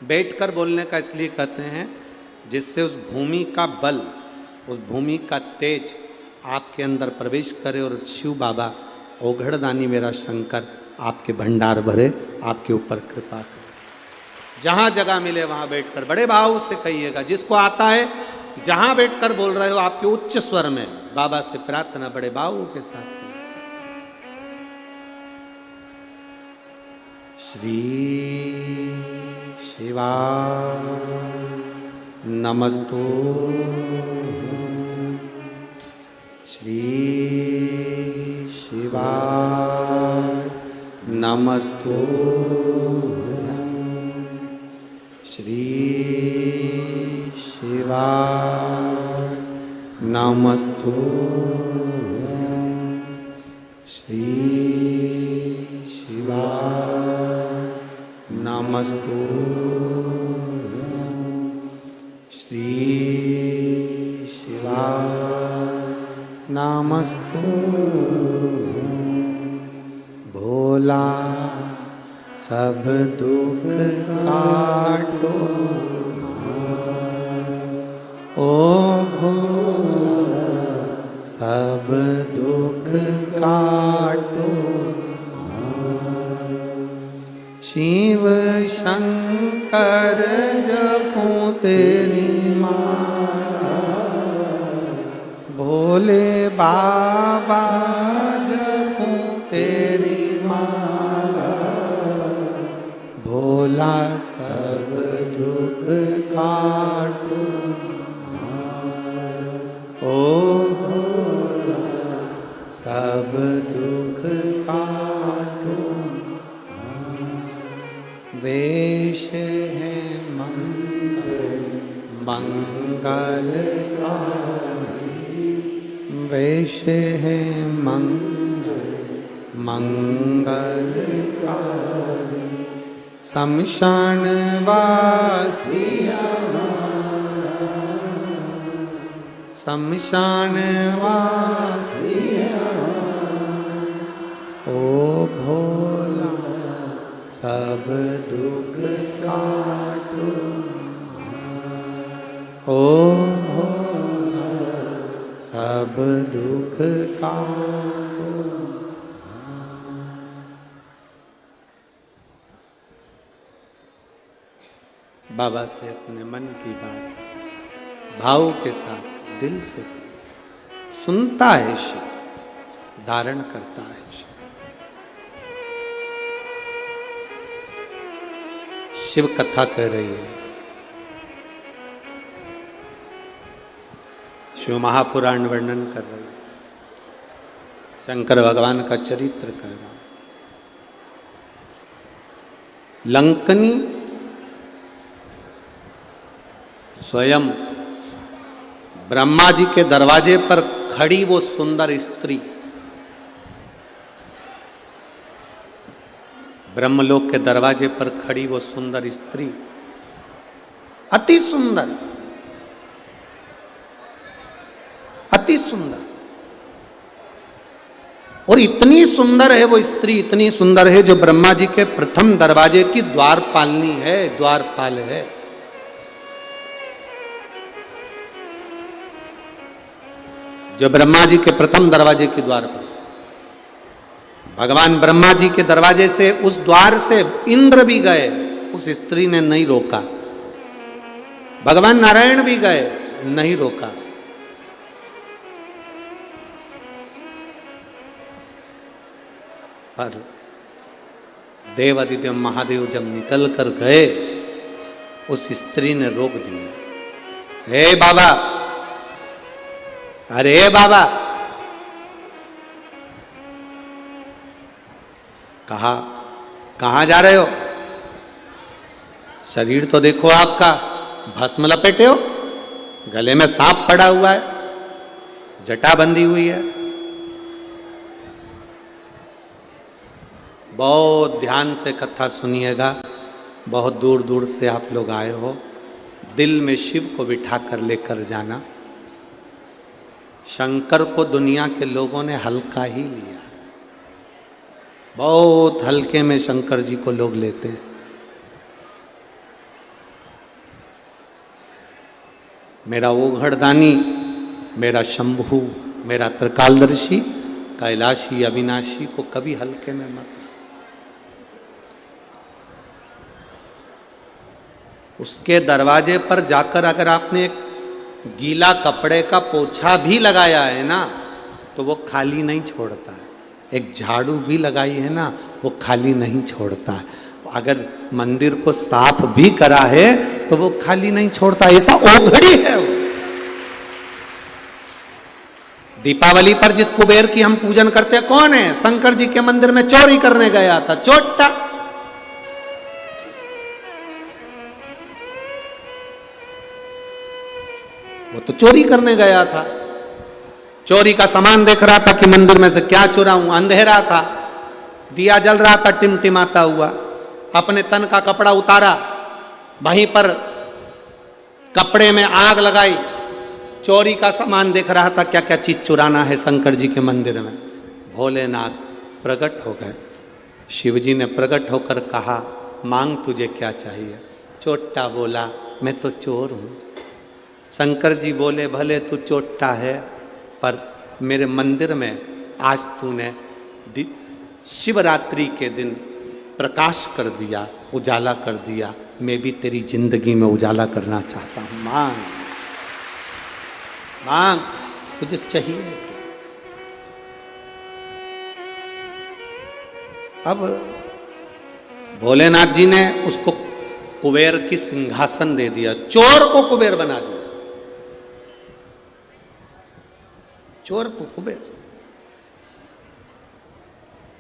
बैठकर बोलने का इसलिए कहते हैं जिससे उस भूमि का बल, उस भूमि का तेज आपके अंदर प्रवेश करे और शिव बाबा ओघड़दानी मेरा शंकर आपके भंडार भरे, आपके ऊपर कृपा करे। जहाँ जगह मिले वहाँ बैठकर बड़े भाव से कहिएगा। जिसको आता है जहाँ बैठकर बोल रहे हो आपके उच्च स्वर में बाबा से प्रार्थना बड़े भाव के साथ करिए। श्री शिवाय नमस्तु, श्री शिवाय नमस्तु, श्री शिवाय नमस्तु, श्री शिवाय नमस्तु, श्री शिवाय नमस्तु। भोला सब दुख काटो, ओ भोला सब दुख काटो, शिव शंकर जपूं तेरी माला, भोले बाबा जपूं तेरी माला, भोला सब दुख काटो, ओ भोला सब दुख काटो। वेश है मंगल मंगलकारी, वेश है मंगल मंगलकारी, शमशान वासिया शमशान वासिया, ओ भोला सब दुख काटो, ओ भोला सब दुख काटो। बाबा से अपने मन की बात भाव के साथ दिल से सुनता है शिव, धारण करता है शिव। शिव कथा कह रही है, शिव महापुराण वर्णन कर रही है, शंकर भगवान का चरित्र कह रहा है। लंकनी स्वयं ब्रह्मा जी के दरवाजे पर खड़ी वो सुंदर स्त्री, ब्रह्मलोक के दरवाजे पर खड़ी वो सुंदर स्त्री, अति सुंदर, अति सुंदर, और इतनी सुंदर है वो स्त्री, इतनी सुंदर है जो ब्रह्मा जी के प्रथम दरवाजे की द्वारपालनी है, द्वारपाल है। जो ब्रह्मा जी के प्रथम दरवाजे के द्वार पर, भगवान ब्रह्मा जी के दरवाजे से, उस द्वार से इंद्र भी गए, उस स्त्री ने नहीं रोका। भगवान नारायण भी गए, नहीं रोका। पर देव अधिदेव महादेव जब निकल कर गए, उस स्त्री ने रोक दिया। हे बाबा, अरे बाबा, कहा कहाँ जा रहे हो? शरीर तो देखो आपका, भस्म लपेटे हो, गले में सांप पड़ा हुआ है, जटा बंधी हुई है। बहुत ध्यान से कथा सुनिएगा, बहुत दूर दूर से आप लोग आए हो। दिल में शिव को बिठा कर लेकर जाना। शंकर को दुनिया के लोगों ने हल्का ही लिया, बहुत हल्के में शंकर जी को लोग लेते हैं। मेरा ओघड़दानी, मेरा शंभू, मेरा त्रिकालदर्शी, कैलाशी, अविनाशी को कभी हल्के में मत। उसके दरवाजे पर जाकर अगर आपने एक गीला कपड़े का पोछा भी लगाया है ना, तो वो खाली नहीं छोड़ता है। एक झाड़ू भी लगाई है ना, वो खाली नहीं छोड़ता है। अगर मंदिर को साफ भी करा है तो वो खाली नहीं छोड़ता, ऐसा ओघड़ी है वो। दीपावली पर जिस कुबेर की हम पूजन करते हैं, कौन है? शंकर जी के मंदिर में चोरी करने गया था, चोट्टा। वो तो चोरी करने गया था, चोरी का सामान देख रहा था कि मंदिर में से क्या चुराऊं। अंधेरा था, दिया जल रहा था टिमटिमाता हुआ। अपने तन का कपड़ा उतारा, वहीं पर कपड़े में आग लगाई, चोरी का सामान देख रहा था, क्या क्या चीज चुराना है शंकर जी के मंदिर में। भोलेनाथ प्रकट हो गए। शिव जी ने प्रकट होकर कहा, मांग तुझे क्या चाहिए? चोट्टा बोला, मैं तो चोर हूं। शंकर जी बोले, भले तू चोट्टा है, पर मेरे मंदिर में आज तूने शिवरात्रि के दिन प्रकाश कर दिया, उजाला कर दिया। मैं भी तेरी जिंदगी में उजाला करना चाहता हूं। मांग मांग, तुझे चाहिए क्या? अब भोलेनाथ जी ने उसको कुबेर की सिंहासन दे दिया, चोर को कुबेर बना दिया, चोर को कुबेर।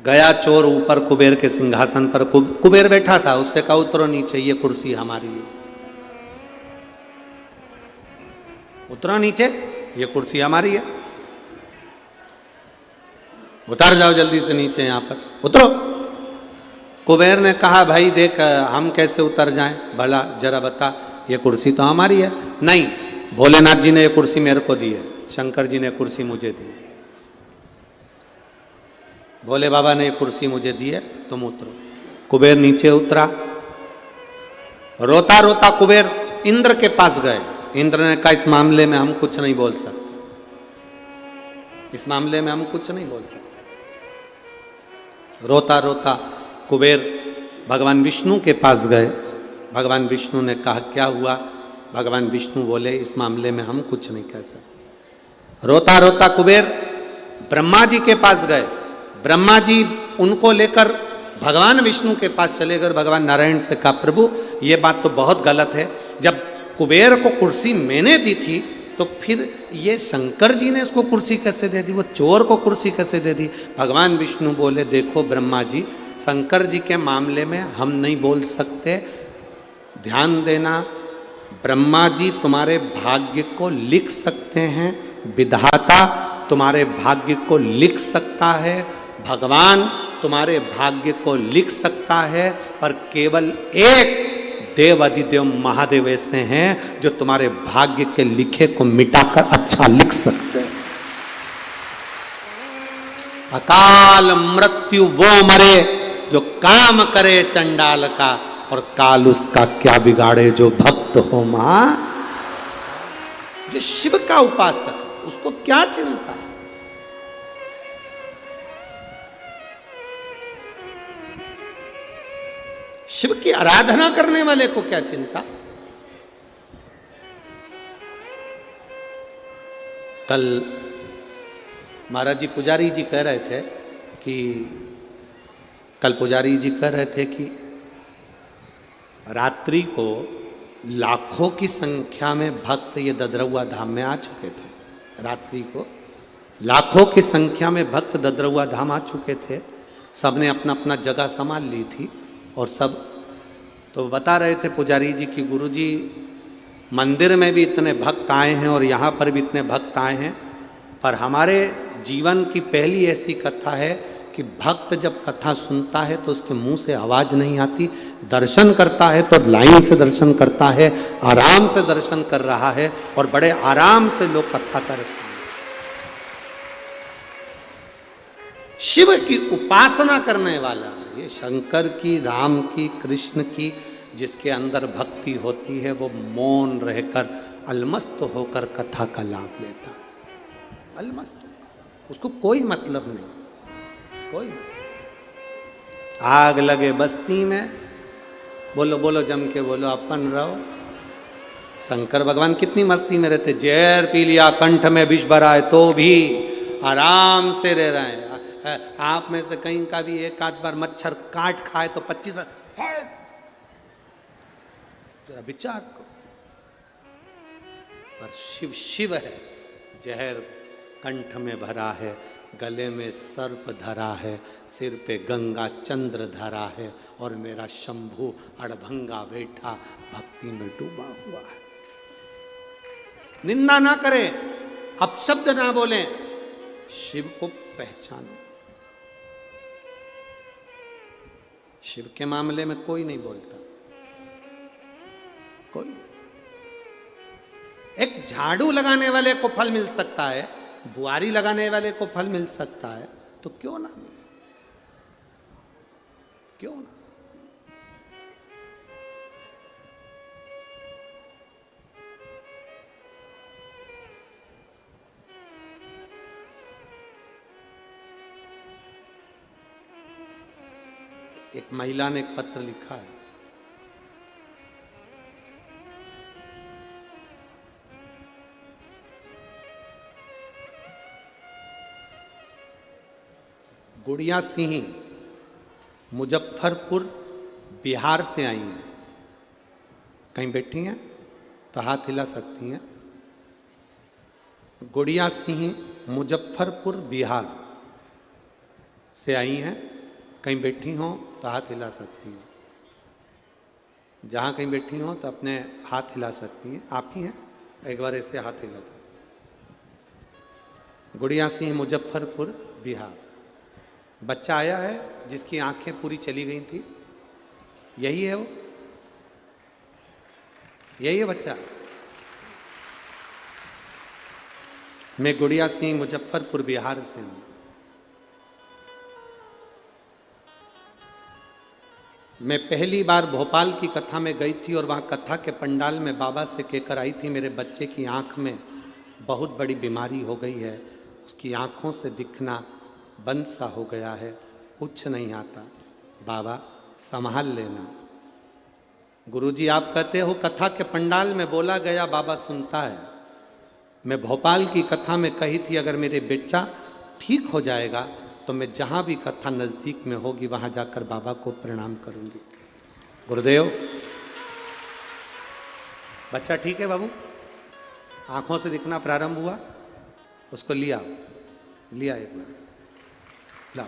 गया चोर ऊपर कुबेर के सिंहासन पर, कुबेर बैठा था, उससे कहा उतरो नीचे, ये कुर्सी हमारी है। उतरो नीचे, ये कुर्सी हमारी है, उतर जाओ जल्दी से नीचे, यहां पर उतरो। कुबेर ने कहा भाई देख, हम कैसे उतर जाएं, भला जरा बता, ये कुर्सी तो हमारी है। नहीं, भोलेनाथ जी ने ये कुर्सी मेरे को दी है, शंकर जी ने कुर्सी मुझे दी है, भोले बाबा ने ये कुर्सी मुझे दी है, तुम उतरो। कुबेर नीचे उतरा, रोता रोता कुबेर इंद्र के पास गए। इंद्र ने कहा इस मामले में हम कुछ नहीं बोल सकते, इस मामले में हम कुछ नहीं बोल सकते। रोता रोता कुबेर भगवान विष्णु के पास गए। भगवान विष्णु ने कहा क्या हुआ? भगवान विष्णु बोले इस मामले में हम कुछ नहीं कह सकते। रोता रोता कुबेर ब्रह्मा जी के पास गए। ब्रह्मा जी उनको लेकर भगवान विष्णु के पास चले गए। भगवान नारायण से कहा प्रभु ये बात तो बहुत गलत है, जब कुबेर को कुर्सी मैंने दी थी तो फिर ये शंकर जी ने इसको कुर्सी कैसे दे दी, वो चोर को कुर्सी कैसे दे दी? भगवान विष्णु बोले देखो ब्रह्मा जी, शंकर जी के मामले में हम नहीं बोल सकते, ध्यान देना, ब्रह्मा जी तुम्हारे भाग्य को लिख सकते हैं, विधाता तुम्हारे भाग्य को लिख सकता है, भगवान तुम्हारे भाग्य को लिख सकता है, पर केवल एक देव अधिदेव महादेव ऐसे हैं जो तुम्हारे भाग्य के लिखे को मिटाकर अच्छा लिख सकते हैं। अकाल मृत्यु वो मरे जो काम करे चंडाल का, और काल उसका क्या बिगाड़े जो भक्त हो। मां, जो शिव का उपासक उसको क्या चिंता? शिव की आराधना करने वाले को क्या चिंता? कल महाराज जी पुजारी जी कह रहे थे कि रात्रि को लाखों की संख्या में भक्त ये ददरौआ धाम में आ चुके थे। रात्रि को लाखों की संख्या में भक्त ददरौआ धाम आ चुके थे। सबने अपना अपना जगह संभाल ली थी और सब तो बता रहे थे पुजारी जी की गुरु जी मंदिर में भी इतने भक्त आए हैं और यहाँ पर भी इतने भक्त आए हैं, पर हमारे जीवन की पहली ऐसी कथा है कि भक्त जब कथा सुनता है तो उसके मुंह से आवाज़ नहीं आती, दर्शन करता है तो लाइन से दर्शन करता है, आराम से दर्शन कर रहा है और बड़े आराम से लोग कथा कर रहे हैं। शिव की उपासना करने वाला, ये शंकर की, राम की, कृष्ण की जिसके अंदर भक्ति होती है वो मौन रहकर अलमस्त होकर कथा का लाभ लेता, अलमस्त, उसको कोई मतलब नहीं, कोई। आग लगे बस्ती में, बोलो बोलो जम के बोलो, अपन रहो। शंकर भगवान कितनी मस्ती में रहते, जहर पी लिया, कंठ में विष भरा है तो भी आराम से रह रहे हैं। आप में से कहीं का भी एक आध बार मच्छर काट खाए तो 25 जरा विचार करो। पर शिव शिव है, जहर कंठ में भरा है, गले में सर्प धरा है, सिर पे गंगा चंद्र धरा है और मेरा शंभु अड़भंगा बैठा भक्ति में डूबा हुआ है। निंदा ना करें, अपशब्द ना बोलें, शिव को पहचानो। शिव के मामले में कोई नहीं बोलता, कोई। एक झाड़ू लगाने वाले को फल मिल सकता है, बुआरी लगाने वाले को फल मिल सकता है, तो क्यों ना मिले, क्यों ना? एक महिला ने एक पत्र लिखा है। गुड़िया सिंह मुजफ्फरपुर बिहार से आई हैं। कहीं बैठी हैं तो हाथ हिला सकती हैं। गुड़िया सिंह मुजफ्फरपुर बिहार से आई हैं। कहीं बैठी हों तो हाथ हिला सकती हैं। जहाँ कहीं बैठी हों तो अपने हाथ हिला सकती हैं। आप ही हैं, एक बार ऐसे हाथ हिला दो। गुड़िया सिंह मुजफ्फरपुर बिहार। बच्चा आया है जिसकी आंखें पूरी चली गई थी, यही है वो, यही है बच्चा। मैं गुड़िया सिंह मुजफ्फरपुर बिहार से हूं। मैं पहली बार भोपाल की कथा में गई थी और वहां कथा के पंडाल में बाबा से कहकर आई थी, मेरे बच्चे की आंख में बहुत बड़ी बीमारी हो गई है, उसकी आंखों से दिखना बंद सा हो गया है, कुछ नहीं आता, बाबा संभाल लेना। गुरुजी आप कहते हो कथा के पंडाल में बोला गया बाबा सुनता है। मैं भोपाल की कथा में कही थी अगर मेरे बेटा ठीक हो जाएगा तो मैं जहाँ भी कथा नज़दीक में होगी वहाँ जाकर बाबा को प्रणाम करूँगी। गुरुदेव बच्चा ठीक है बाबू, आँखों से दिखना प्रारंभ हुआ, उसको लिया एक बार लाओ।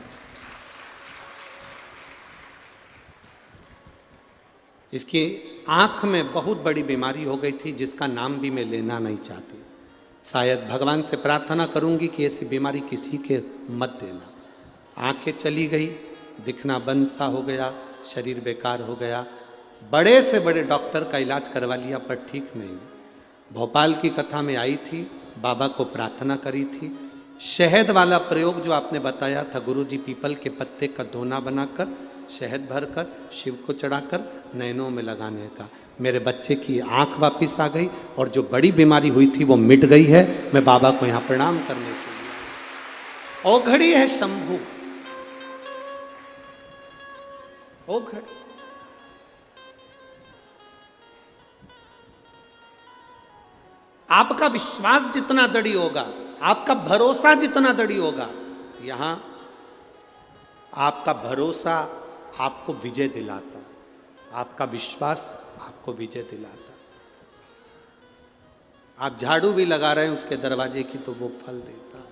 इसकी आँख में बहुत बड़ी बीमारी हो गई थी जिसका नाम भी मैं लेना नहीं चाहती। शायद भगवान से प्रार्थना करूंगी कि ऐसी बीमारी किसी के मत देना। आंखें चली गई, दिखना बंद सा हो गया, शरीर बेकार हो गया। बड़े से बड़े डॉक्टर का इलाज करवा लिया पर ठीक नहीं। भोपाल की कथा में आई थी, बाबा को प्रार्थना करी थी। शहद वाला प्रयोग जो आपने बताया था गुरुजी, पीपल के पत्ते का दोना बनाकर शहद भरकर शिव को चढ़ाकर नैनों में लगाने का, मेरे बच्चे की आंख वापिस आ गई और जो बड़ी बीमारी हुई थी वो मिट गई है। मैं बाबा को यहाँ प्रणाम करने के लिए। ओघड़ी है शंभू, ओघड़ी। आपका विश्वास जितना दृढ़ होगा, आपका भरोसा जितना दृढ़ होगा, यहां आपका भरोसा आपको विजय दिलाता, आपका विश्वास आपको विजय दिलाता। आप झाड़ू भी लगा रहे हैं उसके दरवाजे की तो वो फल देता है।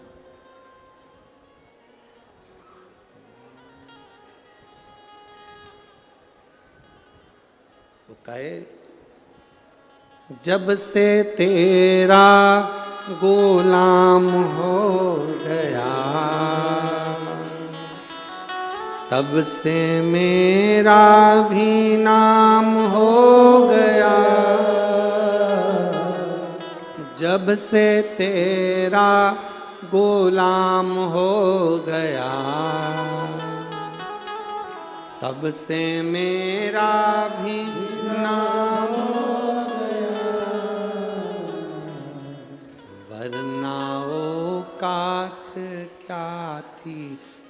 वो कहे जब से तेरा गुलाम हो गया तब से मेरा भी नाम हो गया। जब से तेरा गुलाम हो गया तब से मेरा भी नाम हो गया। वरना औकात क्या थी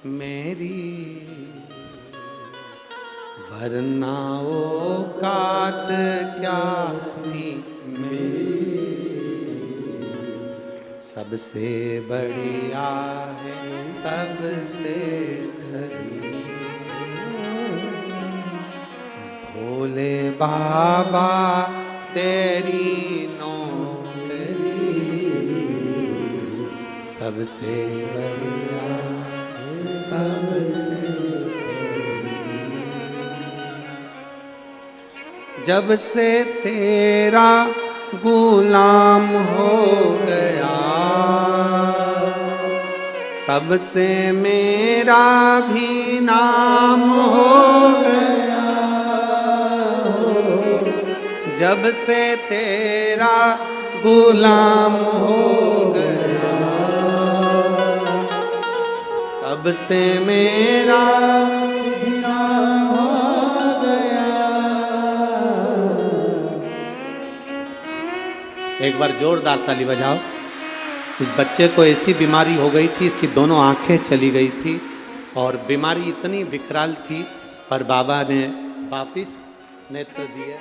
मेरी, वरना औकात क्या थी मेरी। सबसे बढ़िया है सबसे खरी, भोले बाबा तेरी नौकरी। सबसे बढ़िया सबसे। जब से तेरा गुलाम हो गया तब से मेरा भी नाम हो गया। जब से तेरा गुलाम हो गया तब से मेरा भी नाम हो गया। एक बार जोरदार ताली बजाओ। इस बच्चे को ऐसी बीमारी हो गई थी, इसकी दोनों आंखें चली गई थी और बीमारी इतनी विकराल थी पर बाबा ने वापिस नेत्र दिए।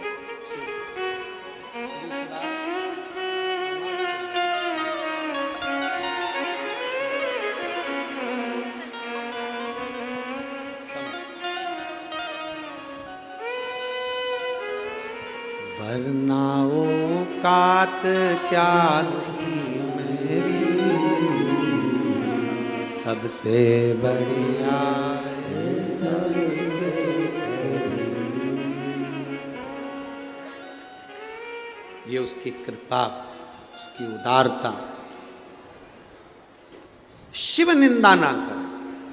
वरना औकात क्या थी मेरी, सबसे बढ़िया सबसे। ये उसकी कृपा, उसकी उदारता। शिव निंदा ना करे,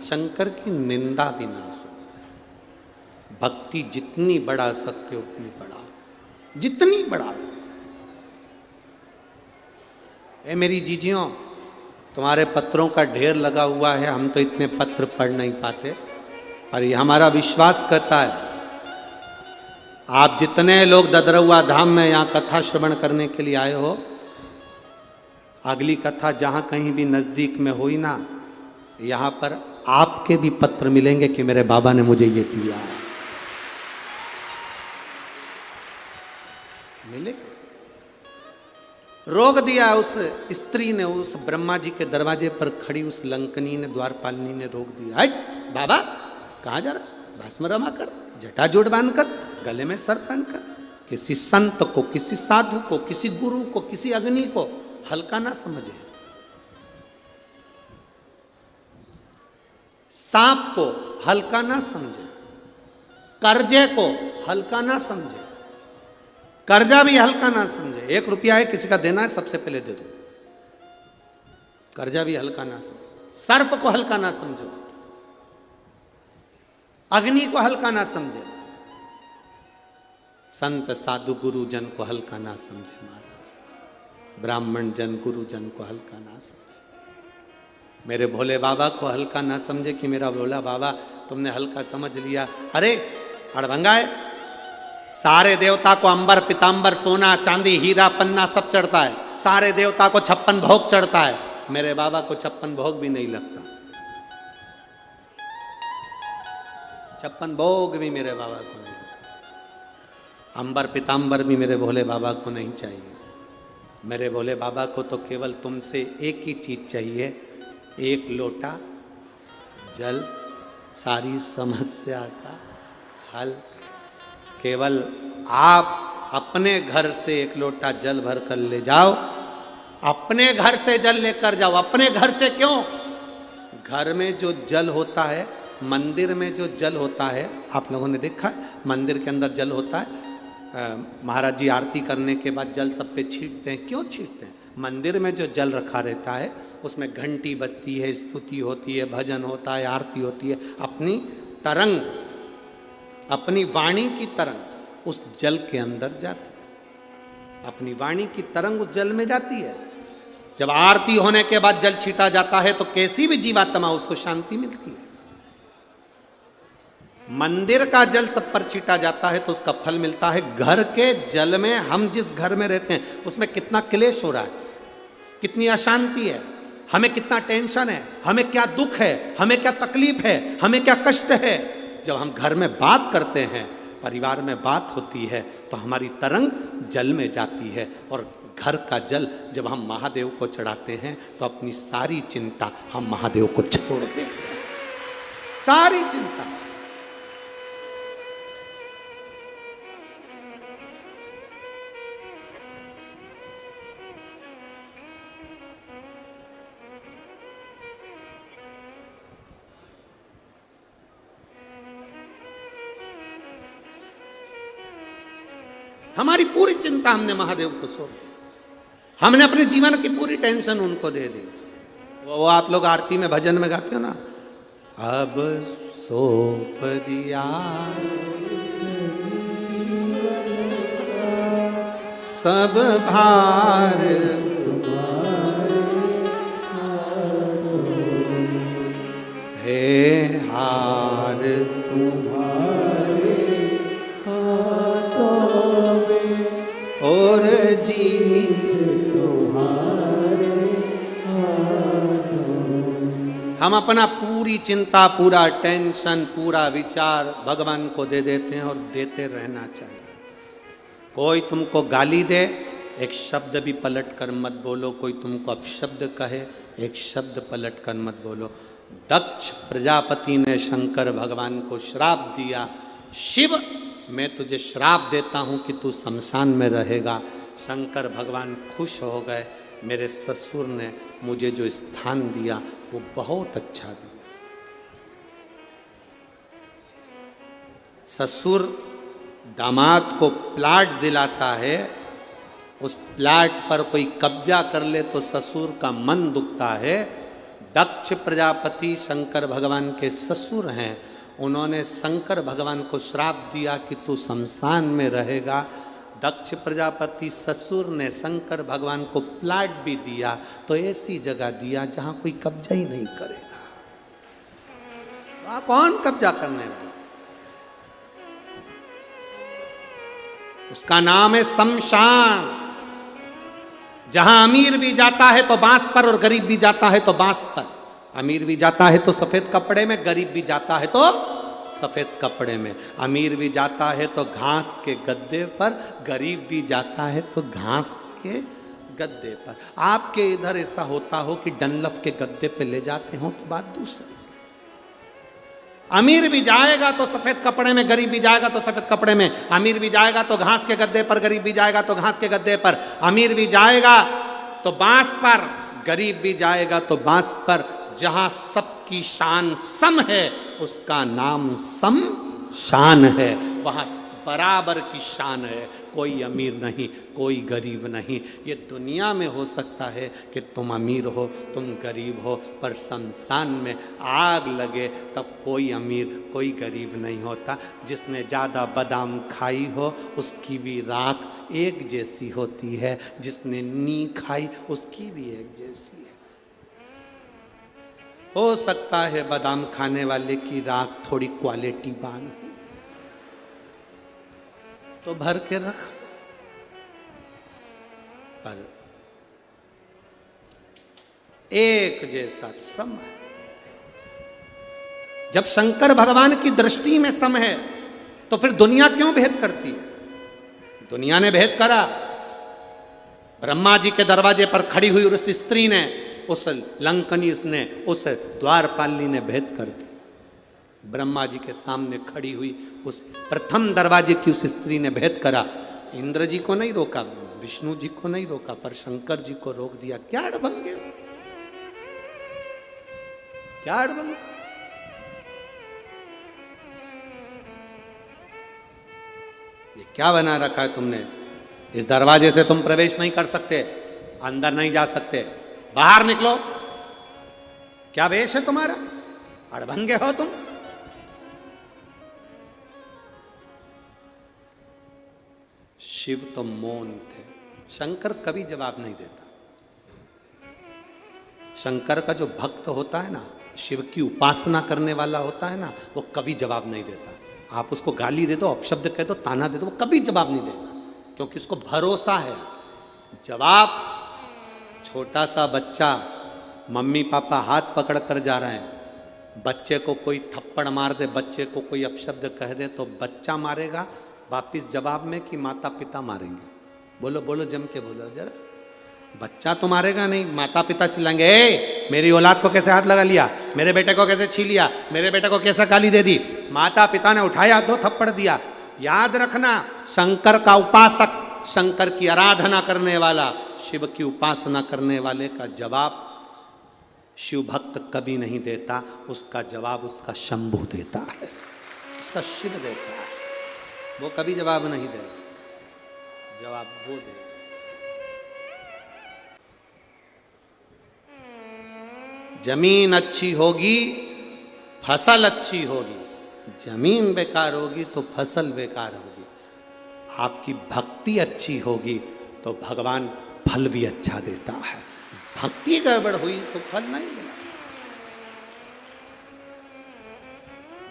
शंकर की निंदा भी ना सुने। भक्ति जितनी बढ़ा सकते उतनी बढ़ा, जितनी बढ़ा सकते। ए मेरी जीजियों, तुम्हारे पत्रों का ढेर लगा हुआ है, हम तो इतने पत्र पढ़ नहीं पाते, पर ये हमारा विश्वास करता है आप जितने लोग ददरौआ धाम में यहाँ कथा श्रवण करने के लिए आए हो, अगली कथा जहाँ कहीं भी नज़दीक में हुई ना, यहाँ पर आपके भी पत्र मिलेंगे कि मेरे बाबा ने मुझे ये दिया। मिले? रोक दिया उस स्त्री ने, उस ब्रह्मा जी के दरवाजे पर खड़ी उस लंकनी ने, द्वारपालिनी ने रोक दिया। हट बाबा, कहाँ जा रहा? भस्म रमा कर, जटा जोड़ बांध कर, गले में सर पहन कर। किसी संत को, किसी साधु को, किसी गुरु को, किसी अग्नि को हल्का ना समझे। सांप को हल्का ना समझे, कर्जे को हल्का ना समझे, कर्जा भी हल्का ना समझे। 1 रुपया है, किसी का देना है, सबसे पहले दे दो। कर्जा भी हल्का ना समझे। सर्प को हल्का ना समझो, अग्नि को हल्का ना समझे, संत साधु गुरु जन को हल्का ना समझे महाराज, ब्राह्मण जन गुरु जन को हल्का ना समझे, मेरे भोले बाबा को हल्का ना समझे कि मेरा भोला बाबा तुमने हल्का समझ लिया। अरे अड़भंगा है, सारे देवता को अंबर पीतांबर सोना चांदी हीरा पन्ना सब चढ़ता है, सारे देवता को 56 भोग चढ़ता है, मेरे बाबा को 56 भोग भी नहीं लगता। 56 भोग भी मेरे बाबा को नहीं लगता, अंबर पीतांबर भी मेरे भोले बाबा को नहीं चाहिए। मेरे भोले बाबा को तो केवल तुमसे एक ही चीज चाहिए, 1 लोटा जल, सारी समस्या का हल। केवल आप अपने घर से 1 लोटा जल भर कर ले जाओ, अपने घर से जल लेकर जाओ। अपने घर से क्यों? घर में जो जल होता है, मंदिर में जो जल होता है, आप लोगों ने देखा है मंदिर के अंदर जल होता है, महाराज जी आरती करने के बाद जल सब पे छींटते हैं। क्यों छींटते हैं? मंदिर में जो जल रखा रहता है उसमें घंटी बजती है, स्तुति होती है, भजन होता है, आरती होती है, अपनी तरंग, अपनी वाणी की तरंग उस जल के अंदर जाती है, अपनी वाणी की तरंग उस जल में जाती है। जब आरती होने के बाद जल छीटा जाता है तो कैसी भी जीवात्मा उसको शांति मिलती है। मंदिर का जल सब पर छीटा जाता है तो उसका फल मिलता है। घर के जल में, हम जिस घर में रहते हैं उसमें कितना क्लेश हो रहा है, कितनी अशांति है, हमें कितना टेंशन है, हमें क्या दुख है, हमें क्या तकलीफ है, हमें क्या कष्ट है। जब हम घर में बात करते हैं, परिवार में बात होती है तो हमारी तरंग जल में जाती है। और घर का जल जब हम महादेव को चढ़ाते हैं तो अपनी सारी चिंता हम महादेव को छोड़ देते हैं, सारी चिंता। हमारी पूरी चिंता हमने महादेव को सौंप दी, हमने अपने जीवन की पूरी टेंशन उनको दे दी। वो आप लोग आरती में भजन में गाते हो ना, अब सौंप दिया सब भार हे हार तुम्हारे और जी तुम्हारे हम अपना पूरी चिंता, पूरा टेंशन, पूरा विचार भगवान को दे देते हैं और देते रहना चाहिए। कोई तुमको गाली दे, एक शब्द भी पलट कर मत बोलो। कोई तुमको अपशब्द कहे, एक शब्द पलट कर मत बोलो। दक्ष प्रजापति ने शंकर भगवान को श्राप दिया, शिव मैं तुझे श्राप देता हूं कि तू शमशान में रहेगा। शंकर भगवान खुश हो गए, मेरे ससुर ने मुझे जो स्थान दिया वो बहुत अच्छा दिया। ससुर दामाद को प्लाट दिलाता है, उस प्लाट पर कोई कब्जा कर ले तो ससुर का मन दुखता है। दक्ष प्रजापति शंकर भगवान के ससुर हैं, उन्होंने शंकर भगवान को श्राप दिया कि तू शमशान में रहेगा। दक्ष प्रजापति ससुर ने शंकर भगवान को प्लाट भी दिया, तो ऐसी जगह दिया जहां कोई कब्जा ही नहीं करेगा। वहां कौन कब्जा करने वाला? उसका नाम है शमशान। जहां अमीर भी जाता है तो बांस पर और गरीब भी जाता है तो बांस पर। अमीर भी जाता है तो सफेद कपड़े में, गरीब भी जाता है तो सफेद कपड़े में। अमीर भी जाता है तो घास के गद्दे पर, गरीब भी जाता है तो घास के गद्दे पर। आपके इधर ऐसा होता हो कि डनलप के गद्दे पे ले जाते हो तो बात दूसरी। अमीर भी जाएगा तो सफेद कपड़े में, गरीब भी जाएगा तो सफेद कपड़े में। अमीर भी जाएगा तो घास के गद्दे पर, गरीब भी जाएगा तो घास के गद्दे पर। अमीर भी जाएगा तो बांस पर, गरीब भी जाएगा तो बांस पर। जहां सबकी शान सम है उसका नाम सम शान है, वहां बराबर की शान है। कोई अमीर नहीं, कोई गरीब नहीं। ये दुनिया में हो सकता है कि तुम अमीर हो, तुम गरीब हो, पर शमशान में आग लगे तब कोई अमीर कोई गरीब नहीं होता। जिसने ज़्यादा बादाम खाई हो उसकी भी राख एक जैसी होती है, जिसने नी खाई उसकी भी एक जैसी है। हो सकता है बादाम खाने वाले की राख थोड़ी क्वालिटी बान हो तो भर के रख, पर एक जैसा सम है। जब शंकर भगवान की दृष्टि में सम है तो फिर दुनिया क्यों भेद करती है? दुनिया ने भेद करा। ब्रह्मा जी के दरवाजे पर खड़ी हुई उस स्त्री ने, उस लंकनी ने, उस द्वारपाली ने भेद कर दी। ब्रह्मा जी के सामने खड़ी हुई उस प्रथम दरवाजे की उस स्त्री ने भेद करा। इंद्र जी को नहीं रोका, विष्णु जी को नहीं रोका, पर शंकर जी को रोक दिया। क्या अड़भंगे, क्या अड़भंगे। ये क्या बना रखा है तुमने? इस दरवाजे से तुम प्रवेश नहीं कर सकते, अंदर नहीं जा सकते, बाहर निकलो। क्या वेश है तुम्हारा? अड़भंगे हो तुम। शिव तो मौन थे, शंकर कभी जवाब नहीं देता। शंकर का जो भक्त होता है ना, शिव की उपासना करने वाला होता है ना, वो कभी जवाब नहीं देता। आप उसको गाली दे दो, अपशब्द कह दो, ताना दे दो, वो कभी जवाब नहीं देगा, क्योंकि उसको भरोसा है। जवाब, छोटा सा बच्चा, मम्मी पापा हाथ पकड़ कर जा रहे हैं, बच्चे को कोई थप्पड़ मार दे, बच्चे को कोई अपशब्द कह दे तो बच्चा मारेगा वापिस जवाब में कि माता पिता मारेंगे? बोलो बोलो, जम के बोलो जरा। बच्चा तो मारेगा नहीं, माता पिता चिल्लाएंगे, ए मेरी औलाद को कैसे हाथ लगा लिया, मेरे बेटे को कैसे छीन लिया, मेरे बेटे को कैसे गाली दे दी। माता पिता ने उठाया, दो थप्पड़ दिया। याद रखना, शंकर का उपासक, शंकर की आराधना करने वाला, शिव की उपासना करने वाले का जवाब शिव भक्त कभी नहीं देता। उसका जवाब उसका शंभु देता है, उसका शिव देता है। वो कभी जवाब नहीं देगा, जवाब वो दे। जमीन अच्छी होगी फसल अच्छी होगी, जमीन बेकार होगी तो फसल बेकार होगी। आपकी भक्ति अच्छी होगी तो भगवान फल भी अच्छा देता है। भक्ति गड़बड़ हुई तो फल नहीं मिला।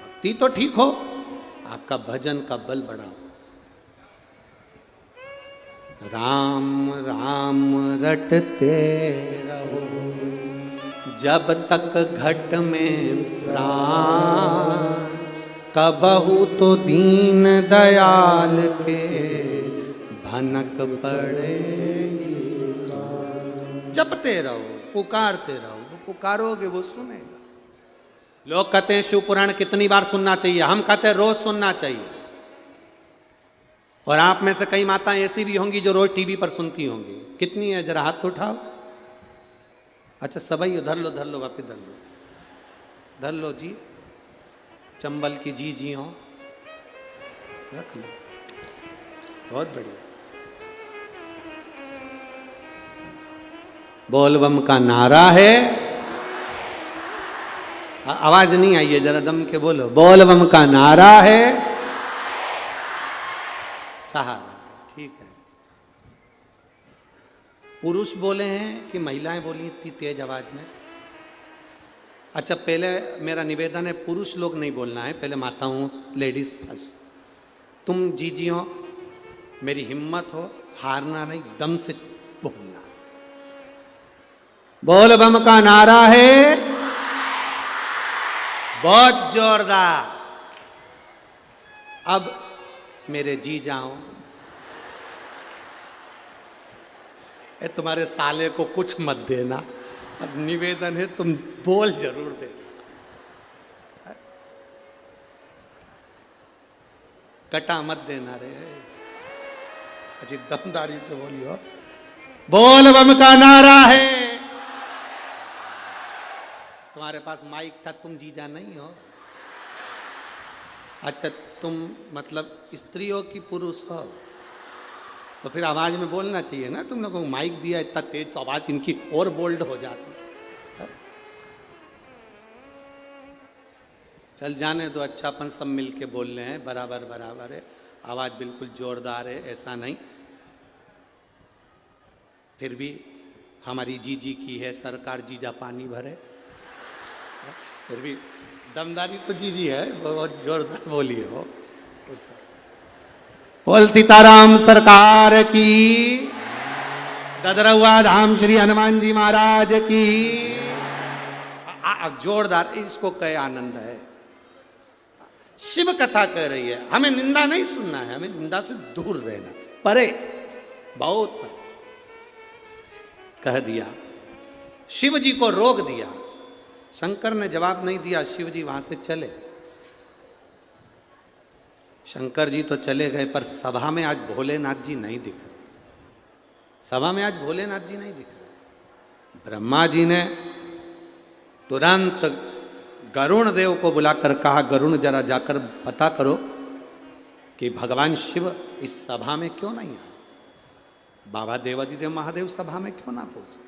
भक्ति तो ठीक हो, आपका भजन का बल बढ़ाओ। राम राम रटते रहो, जब तक घट में प्राण, कबहू तो दीन दयाल के भनक पड़ेगी। जपते रहो, पुकारते रहो, वो पुकारोगे वो सुनेगा। लोग कहते हैं शिव पुराण कितनी बार सुनना चाहिए, हम कहते हैं रोज सुनना चाहिए। और आप में से कई माताएं ऐसी भी होंगी जो रोज टीवी पर सुनती होंगी। कितनी है जरा हाथ उठाओ। अच्छा सबई धर लो वापिस धर लो जी। चंबल की जी हो, रख लो, बहुत बढ़िया। बोलबम का नारा है, आवाज नहीं आई है, जरा दम के बोलो। बोलबम का नारा है, सहारा। ठीक है। पुरुष बोले हैं कि महिलाएं बोली इतनी तेज आवाज में? अच्छा पहले मेरा निवेदन है, पुरुष लोग नहीं बोलना है, पहले माताओं लेडीज फर्स्ट। तुम जी हो, मेरी हिम्मत हो, हारना नहीं, दम से बोलना। बोलबम का नारा है, बहुत जोरदार। अब मेरे जी जाओ, तुम्हारे साले को कुछ मत देना, अब निवेदन है तुम बोल जरूर देना, कटा मत देना रे। अच्छी दमदारी से बोलियो। बोलबम का नारा है। तुम्हारे पास माइक था, तुम जीजा नहीं हो। अच्छा तुम मतलब स्त्री हो कि पुरुष हो, तो फिर आवाज में बोलना चाहिए ना। तुम लोगों को माइक दिया इतना तेज, तो आवाज इनकी और बोल्ड हो जाती। चल जाने दो, अच्छा अपन सब मिलके बोल रहे हैं, बराबर बराबर है, आवाज बिल्कुल जोरदार है, ऐसा नहीं। फिर भी हमारी जीजी की है सरकार, जीजा पानी भरे। फिर भी दमदारी तो जीजी है, बहुत जोरदार बोलिए हो। बोल सीताराम सरकार की, ददरौआ धाम श्री हनुमान जी महाराज की। जोरदार, इसको कहे आनंद है। शिव कथा कह रही है, हमें निंदा नहीं सुनना है, हमें निंदा से दूर रहना, परे, बहुत परे। कह दिया, शिव जी को रोक दिया। शंकर ने जवाब नहीं दिया, शिव जी वहां से चले। शंकर जी तो चले गए, पर सभा में आज भोलेनाथ जी नहीं दिख रहे। सभा में आज भोलेनाथ जी नहीं दिख रहे। ब्रह्मा जी ने तुरंत गरुण देव को बुलाकर कहा, गरुण जरा जाकर पता करो कि भगवान शिव इस सभा में क्यों नहीं आए, बाबा देवादिदेव महादेव सभा में क्यों ना पहुंचे,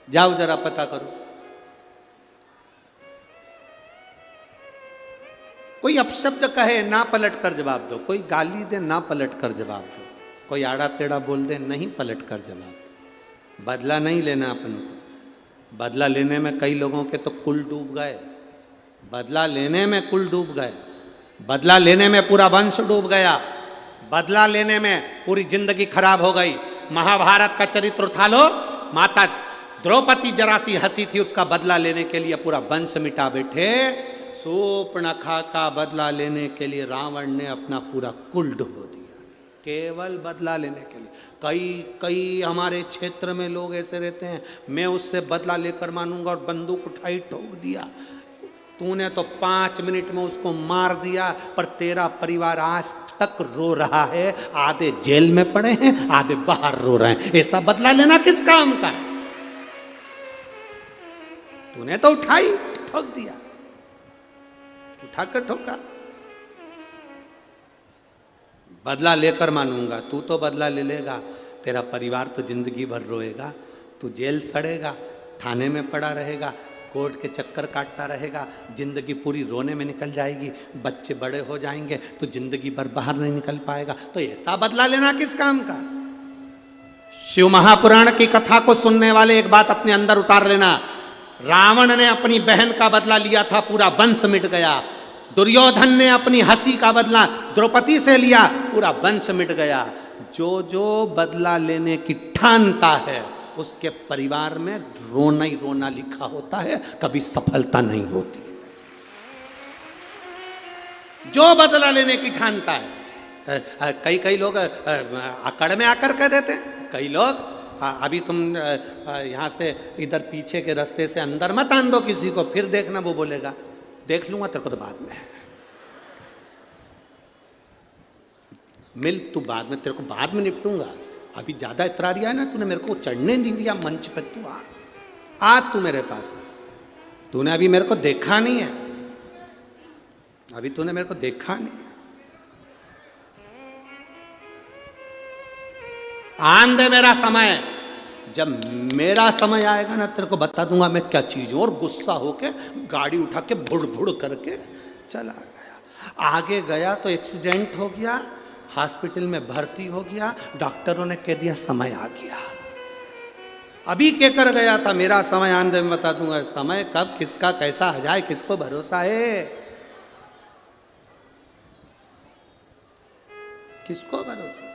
जाओ जरा पता करो। कोई अपशब्द कहे ना पलट कर जवाब दो, कोई गाली दे ना पलट कर जवाब दो, कोई आड़ा टेढ़ा बोल दे नहीं पलट कर जवाब दो। बदला नहीं लेना अपन को। बदला लेने में कई लोगों के तो कुल डूब गए, बदला लेने में कुल डूब गए, बदला लेने में पूरा वंश डूब गया, बदला लेने में पूरी जिंदगी खराब हो गई। महाभारत का चरित्र उठा लो, माता द्रौपदी जरा सी हंसी थी, उसका बदला लेने के लिए पूरा वंश मिटा बैठे। शूर्पणखा का बदला लेने के लिए रावण ने अपना पूरा कुल डुबो दिया, केवल बदला लेने के लिए। कई हमारे क्षेत्र में लोग ऐसे रहते हैं, मैं उससे बदला लेकर मानूंगा, और बंदूक उठाई ठोक दिया। तूने तो 5 मिनट में उसको मार दिया, पर तेरा परिवार आज तक रो रहा है, आधे जेल में पड़े हैं, आधे बाहर रो रहे हैं। ऐसा बदला लेना किस काम का है? तूने तो उठाई ठोक दिया, उठाकर ठोका। बदला लेकर मानूंगा, तू तो बदला ले लेगा, तेरा परिवार तो जिंदगी भर रोएगा, तू जेल सड़ेगा, थाने में पड़ा रहेगा, कोर्ट के चक्कर काटता रहेगा, जिंदगी पूरी रोने में निकल जाएगी, बच्चे बड़े हो जाएंगे तो जिंदगी भर बाहर नहीं निकल पाएगा। तो ऐसा बदला लेना किस काम का? शिव महापुराण की कथा को सुनने वाले एक बात अपने अंदर उतार लेना, रावण ने अपनी बहन का बदला लिया था, पूरा वंश मिट गया। दुर्योधन ने अपनी हंसी का बदला द्रौपदी से लिया, पूरा वंश मिट गया। जो जो बदला लेने की ठानता है उसके परिवार में रोना ही रोना लिखा होता है, कभी सफलता नहीं होती। जो बदला लेने की ठानता है, कई लोग अकड़ में आकर कह देते हैं, कई लोग अभी तुम यहाँ से इधर पीछे के रास्ते से अंदर मत आन दो किसी को, फिर देखना वो बोलेगा देख लूंगा तेरे को तो बाद में, मिल तू बाद में, तेरे को बाद में निपटूंगा, अभी ज्यादा इतरारिया है ना, तूने मेरे को चढ़ने नहीं दिया मंच पे, तू आ तू मेरे पास, तूने अभी मेरे को देखा नहीं है, अभी तूने मेरे को देखा नहीं। आन दे मेरा समय, जब मेरा समय आएगा ना तेरे को बता दूंगा मैं क्या चीज हूं। और गुस्सा होके गाड़ी उठा के भुड़ भुड़ करके चला गया। आगे गया तो एक्सीडेंट हो गया, हॉस्पिटल में भर्ती हो गया, डॉक्टरों ने कह दिया समय आ गया। अभी क्या कर गया था, मेरा समय आन दे मैं बता दूंगा। समय कब किसका कैसा आ जाए किसको भरोसा है, किसको भरोसा।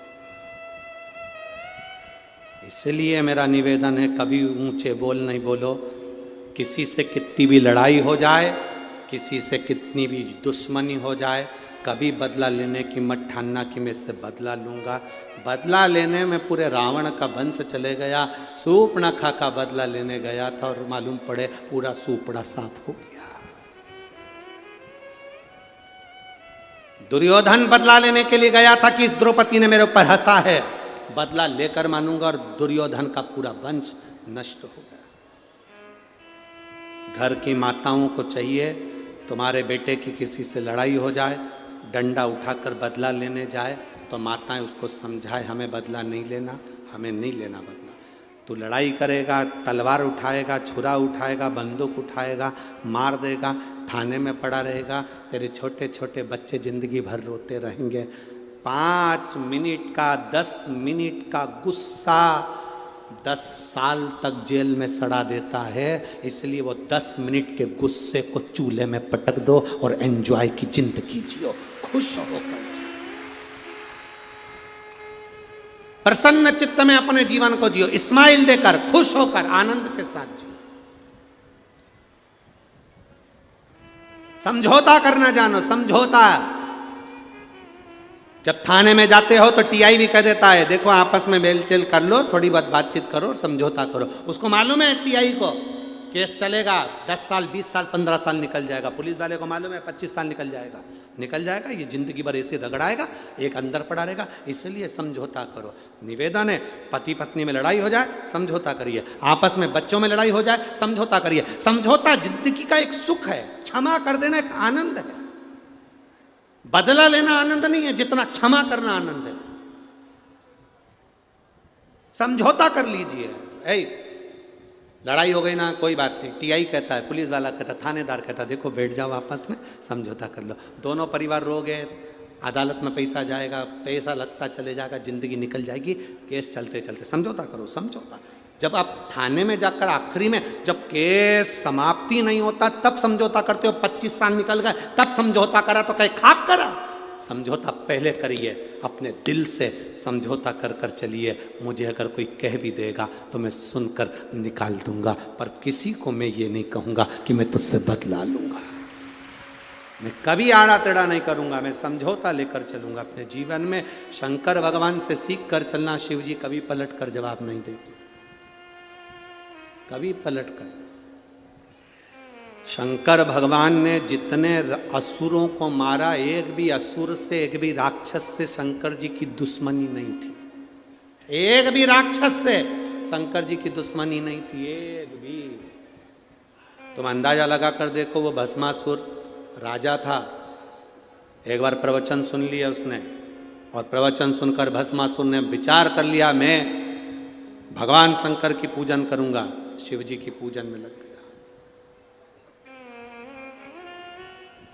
इसलिए मेरा निवेदन है कभी ऊंचे बोल नहीं बोलो। किसी से कितनी भी लड़ाई हो जाए, किसी से कितनी भी दुश्मनी हो जाए, कभी बदला लेने की मत ठानना कि मैं इससे बदला लूँगा। बदला लेने में पूरे रावण का वंश चले गया। सूर्पणखा का बदला लेने गया था और मालूम पड़े पूरा सूपड़ा साफ हो गया। दुर्योधन बदला लेने के लिए गया था कि इस द्रौपदी ने मेरे ऊपर हंसा है, बदला लेकर मानूंगा, और दुर्योधन का पूरा वंश नष्ट हो गया। घर की माताओं को चाहिए तुम्हारे बेटे की किसी से लड़ाई हो जाए, डंडा उठाकर बदला लेने जाए तो माताएं उसको समझाए हमें बदला नहीं लेना, हमें नहीं लेना बदला। तू लड़ाई करेगा, तलवार उठाएगा, छुरा उठाएगा, बंदूक उठाएगा, मार देगा, थाने में पड़ा रहेगा, तेरे छोटे छोटे बच्चे जिंदगी भर रोते रहेंगे। 5 मिनट का 10 मिनट का गुस्सा 10 साल तक जेल में सड़ा देता है। इसलिए वो 10 मिनट के गुस्से को चूल्हे में पटक दो और एंजॉय की जिंदगी जियो, खुश होकर जियो। प्रसन्न चित्त में अपने जीवन को जियो, स्माइल देकर, खुश होकर, आनंद के साथ जियो। समझौता करना जानो, समझौता। जब थाने में जाते हो तो टीआई भी कह देता है देखो आपस में मेलचेल कर लो, थोड़ी बहुत बातचीत करो, समझौता करो। उसको मालूम है टीआई को केस चलेगा 10 साल 20 साल 15 साल निकल जाएगा। पुलिस वाले को मालूम है 25 साल निकल जाएगा, ये जिंदगी भर ऐसे रगड़ाएगा, एक अंदर पड़ा रहेगा। इसलिए समझौता करो। निवेदन है पति पत्नी में लड़ाई हो जाए समझौता करिए, आपस में बच्चों में लड़ाई हो जाए समझौता करिए। समझौता जिंदगी का एक सुख है, क्षमा कर देना एक आनंद है। बदला लेना आनंद नहीं है जितना क्षमा करना आनंद है। समझौता कर लीजिए। लड़ाई हो गई ना, कोई बात नहीं, टीआई कहता है, पुलिस वाला कहता है, थानेदार कहता है देखो बैठ जाओ आपस में समझौता कर लो। दोनों परिवार रो गए, अदालत में पैसा जाएगा, पैसा लगता चले जाएगा, जिंदगी निकल जाएगी, केस चलते चलते। समझौता करो, समझौता। जब आप थाने में जाकर आखिरी में जब केस समाप्ति नहीं होता तब समझौता करते हो, 25 साल निकल गए तब समझौता करा तो कहीं खाक करा। समझौता पहले करिए, अपने दिल से समझौता कर कर चलिए। मुझे अगर कोई कह भी देगा तो मैं सुनकर निकाल दूंगा, पर किसी को मैं ये नहीं कहूँगा कि मैं तुझसे बदला लूँगा। मैं कभी आड़ा टेढ़ा नहीं करूँगा, मैं समझौता लेकर चलूँगा अपने जीवन में। शंकर भगवान से सीख कर चलना। शिव जी कभी पलट कर जवाब नहीं देते, कभी पलट कर। शंकर भगवान ने जितने असुरों को मारा, एक भी असुर से, एक भी राक्षस से शंकर जी की दुश्मनी नहीं थी। एक भी राक्षस से शंकर जी की दुश्मनी नहीं थी, एक भी। तुम अंदाजा लगा कर देखो, वो भस्मासुर राजा था, एक बार प्रवचन सुन लिया उसने, और प्रवचन सुनकर भस्मासुर ने विचार कर लिया मैं भगवान शंकर की पूजन करूंगा। शिव जी की पूजन में लग गया।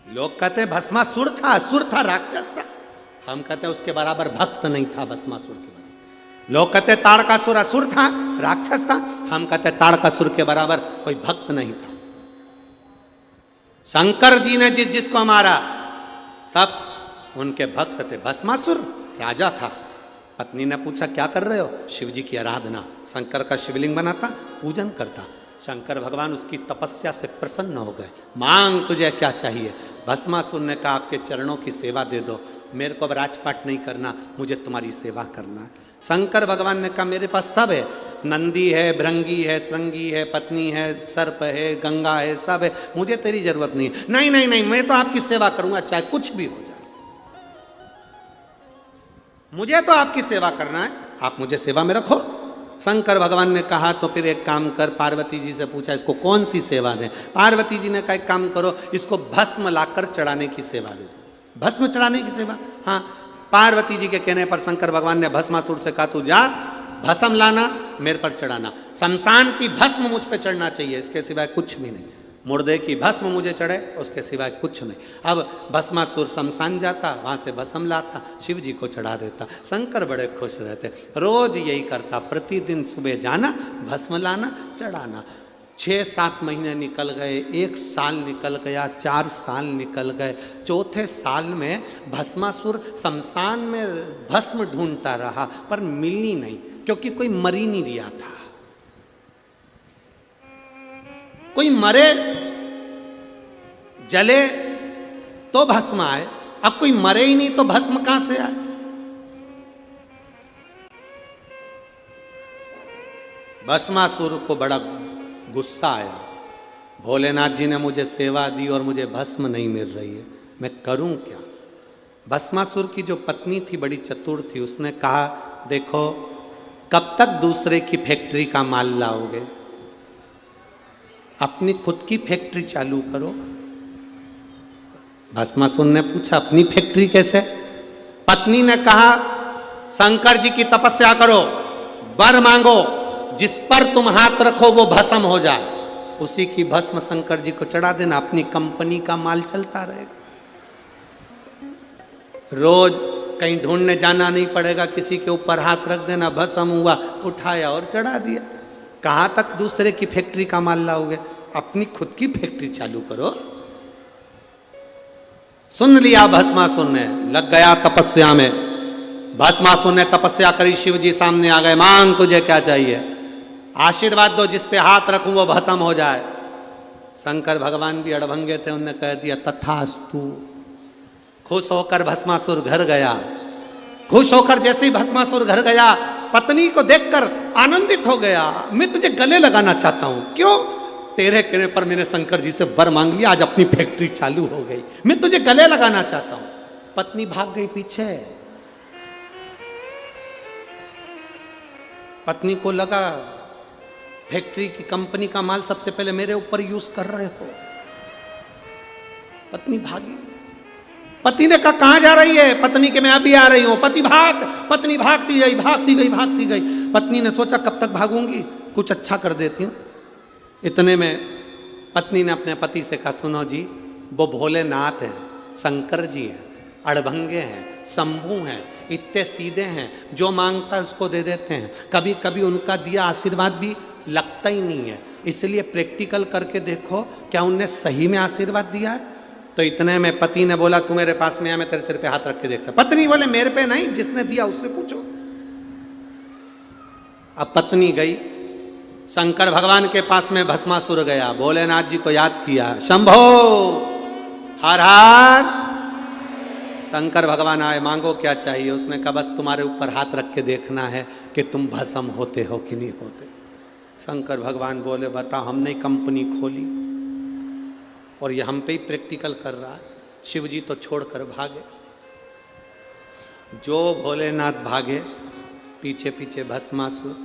लोग कहते भस्मासुर था, असुर था, राक्षस था। हम कहते उसके बराबर भक्त नहीं था भस्मासुर के बराबर। लोग कहते ताड़कासुर असुर था, राक्षस था। हम कहते ताड़कासुर के बराबर कोई भक्त नहीं था। शंकर जी ने जिसको मारा सब उनके भक्त थे। भस्मासुर राजा था, पत्नी ने पूछा क्या कर रहे हो? शिव जी की आराधना। शंकर का शिवलिंग बनाता, पूजन करता। शंकर भगवान उसकी तपस्या से प्रसन्न हो गए। मांग तुझे क्या चाहिए? भस्मासुर ने कहा आपके चरणों की सेवा दे दो, मेरे को अब राजपाट नहीं करना, मुझे तुम्हारी सेवा करना है। शंकर भगवान ने कहा मेरे पास सब है, नंदी है, भृंगी है, श्रृंगी है, पत्नी है, सर्प है, गंगा है, सब है, मुझे तेरी जरूरत नहीं है। नहीं नहीं नहीं, मैं तो आपकी सेवा करूंगा चाहे कुछ भी हो जाए, मुझे तो आपकी सेवा करना है, आप मुझे सेवा में रखो। शंकर भगवान ने कहा तो फिर एक काम कर, पार्वती जी से पूछा इसको कौन सी सेवा दें? पार्वती जी ने कहा एक काम करो, इसको भस्म लाकर चढ़ाने की सेवा दे दो। भस्म चढ़ाने की सेवा? हाँ। पार्वती जी के कहने पर शंकर भगवान ने भस्मासुर से कहा तू जा, भस्म लाना, मेरे पर चढ़ाना, शमशान की भस्म मुझ पे चढ़ना चाहिए, इसके सिवाय कुछ भी नहीं। मुर्दे की भस्म मुझे चढ़े, उसके सिवाय कुछ नहीं। अब भस्मासुर शमशान जाता, वहाँ से भस्म लाता, शिव जी को चढ़ा देता। शंकर बड़े खुश रहते, रोज यही करता, प्रतिदिन सुबह जाना, भस्म लाना, चढ़ाना। 6-7 महीने निकल गए, 1 साल निकल गया, 4 साल निकल गए। चौथे साल में भस्मासुर शमशान में भस्म ढूंढता रहा पर मिली नहीं, क्योंकि कोई मर ही नहीं रिया था। कोई मरे जले तो भस्म आए, अब कोई मरे ही नहीं तो भस्म कहां से आए? भस्मासुर को बड़ा गुस्सा आया, भोलेनाथ जी ने मुझे सेवा दी और मुझे भस्म नहीं मिल रही है, मैं करूं क्या? भस्मासुर की जो पत्नी थी बड़ी चतुर थी, उसने कहा देखो कब तक दूसरे की फैक्ट्री का माल लाओगे, अपनी खुद की फैक्ट्री चालू करो। भस्मासुर ने पूछा अपनी फैक्ट्री कैसे? पत्नी ने कहा शंकर जी की तपस्या करो, वर मांगो, जिस पर तुम हाथ रखो वो भस्म हो जाए, उसी की भस्म शंकर जी को चढ़ा देना, अपनी कंपनी का माल चलता रहेगा। रोज कहीं ढूंढने जाना नहीं पड़ेगा, किसी के ऊपर हाथ रख देना, भस्म हुआ, उठाया और चढ़ा दिया। कहाँ तक दूसरे की फैक्ट्री का माल लाओगे? अपनी खुद की फैक्ट्री चालू करो। सुन लिया भस्मासुर ने, लग गया तपस्या में। भस्मासुर ने तपस्या करी, शिव जी सामने आ गए, मांग तुझे क्या चाहिए? आशीर्वाद दो, जिस पे हाथ रखूं वो भस्म हो जाए। शंकर भगवान भी अड़भंगे थे, उन्होंने कह दिया तथास्तु। खुश होकर भस्मासुर घर गया। खुश होकर जैसे ही भस्मासुर घर गया, पत्नी को देखकर आनंदित हो गया, मैं तुझे गले लगाना चाहता हूं। क्यों? तेरे कहने पर मैंने शंकर जी से वर मांग लिया, आज अपनी फैक्ट्री चालू हो गई, मैं तुझे गले लगाना चाहता हूं। पत्नी भाग गई पीछे। पत्नी को लगा फैक्ट्री की कंपनी का माल सबसे पहले मेरे ऊपर यूज कर रहे हो। पत्नी भागी। पति ने कहा कहां जा रही है? पत्नी के मैं अभी आ रही हूं। पति भाग। पत्नी भागती गई, भागती गई, भागती गई। पत्नी ने सोचा कब तक भागूंगी, कुछ अच्छा कर देती हूं। इतने में पत्नी ने अपने पति से कहा सुनो जी, वो भोलेनाथ हैं, शंकर जी हैं, अड़भंगे हैं, शंभू हैं, इतने सीधे हैं, जो मांगता है उसको दे देते हैं। कभी कभी उनका दिया आशीर्वाद भी लगता ही नहीं है, इसलिए प्रैक्टिकल करके देखो क्या उनने सही में आशीर्वाद दिया है। तो इतने में पति ने बोला तू मेरे पास में आ, मैं तेरे सिर पे हाथ रख के देखता। पत्नी बोले मेरे पे नहीं, जिसने दिया उससे पूछो। अब पत्नी गई, शंकर भगवान के पास में भस्मासुर गया, भोलेनाथ जी को याद किया, शंभो हर हर। शंकर भगवान आए, मांगो क्या चाहिए? उसने कहा बस तुम्हारे ऊपर हाथ रख के देखना है कि तुम भस्म होते हो कि नहीं होते। शंकर भगवान बोले बता, हमने कंपनी खोली और ये हम पे ही प्रैक्टिकल कर रहा है। शिव जी तो छोड़कर भागे। जो भोलेनाथ भागे, पीछे पीछे भस्मासुर,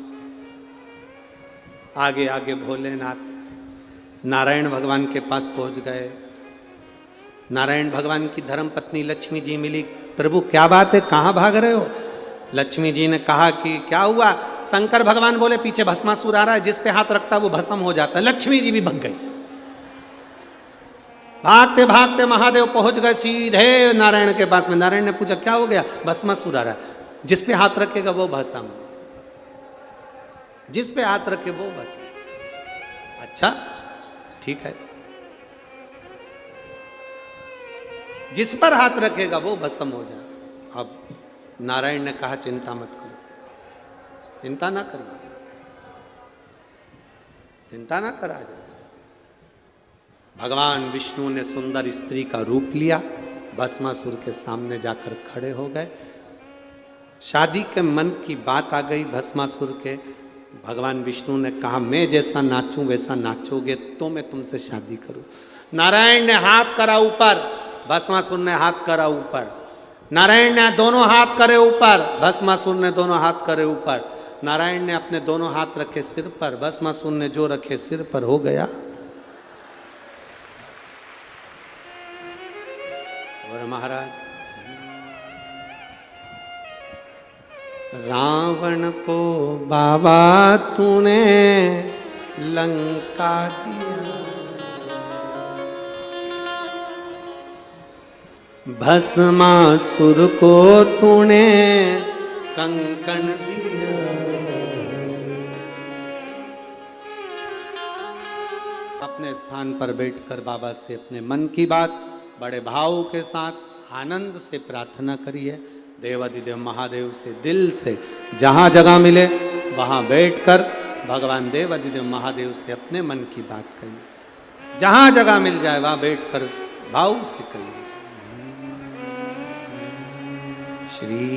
आगे आगे भोलेनाथ। नारायण भगवान के पास पहुंच गए। नारायण भगवान की धर्म पत्नी लक्ष्मी जी मिली। प्रभु क्या बात है, कहाँ भाग रहे हो? लक्ष्मी जी ने कहा कि क्या हुआ? शंकर भगवान बोले पीछे भस्मासुर आ रहा है, जिस पे हाथ रखता वो भस्म हो जाता है। लक्ष्मी जी भी भग गई। भागते भागते महादेव पहुंच गए सीधे नारायण के पास में। नारायण ने पूछा क्या हो गया? भस्मासुर आ रहा है, जिस पे हाथ रखेगा वो भस्म, जिस पे हाथ रखे वो भस्म। अच्छा ठीक है, जिस पर हाथ रखेगा वो भस्म हो जाए। अब नारायण ने कहा चिंता मत करो, चिंता ना करिए, चिंता ना करा जाए। भगवान विष्णु ने सुंदर स्त्री का रूप लिया, भस्मासुर के सामने जाकर खड़े हो गए। शादी के मन की बात आ गई भस्मासुर के। भगवान विष्णु ने कहा मैं जैसा नाचूं वैसा नाचोगे तो मैं तुमसे शादी करूं। नारायण ने हाथ करा ऊपर, भस्मासुर ने हाथ करा ऊपर। नारायण ने दोनों हाथ करे ऊपर, भस्मासुर ने दोनों हाथ करे ऊपर। नारायण ने अपने दोनों हाथ रखे सिर पर, भस्मासुर ने जो रखे सिर पर हो गया। और महाराज रावण को बाबा तूने लंका दिया, भस्मासुर को तूने कंकण दिया। अपने स्थान पर बैठकर बाबा से अपने मन की बात बड़े भाव के साथ आनंद से प्रार्थना करिए। देवाधिदेव महादेव से दिल से जहाँ जगह मिले वहाँ बैठकर भगवान देवाधिदेव महादेव से अपने मन की बात कहिए। जहाँ जगह मिल जाए वहाँ बैठकर भाव से कहिए। श्री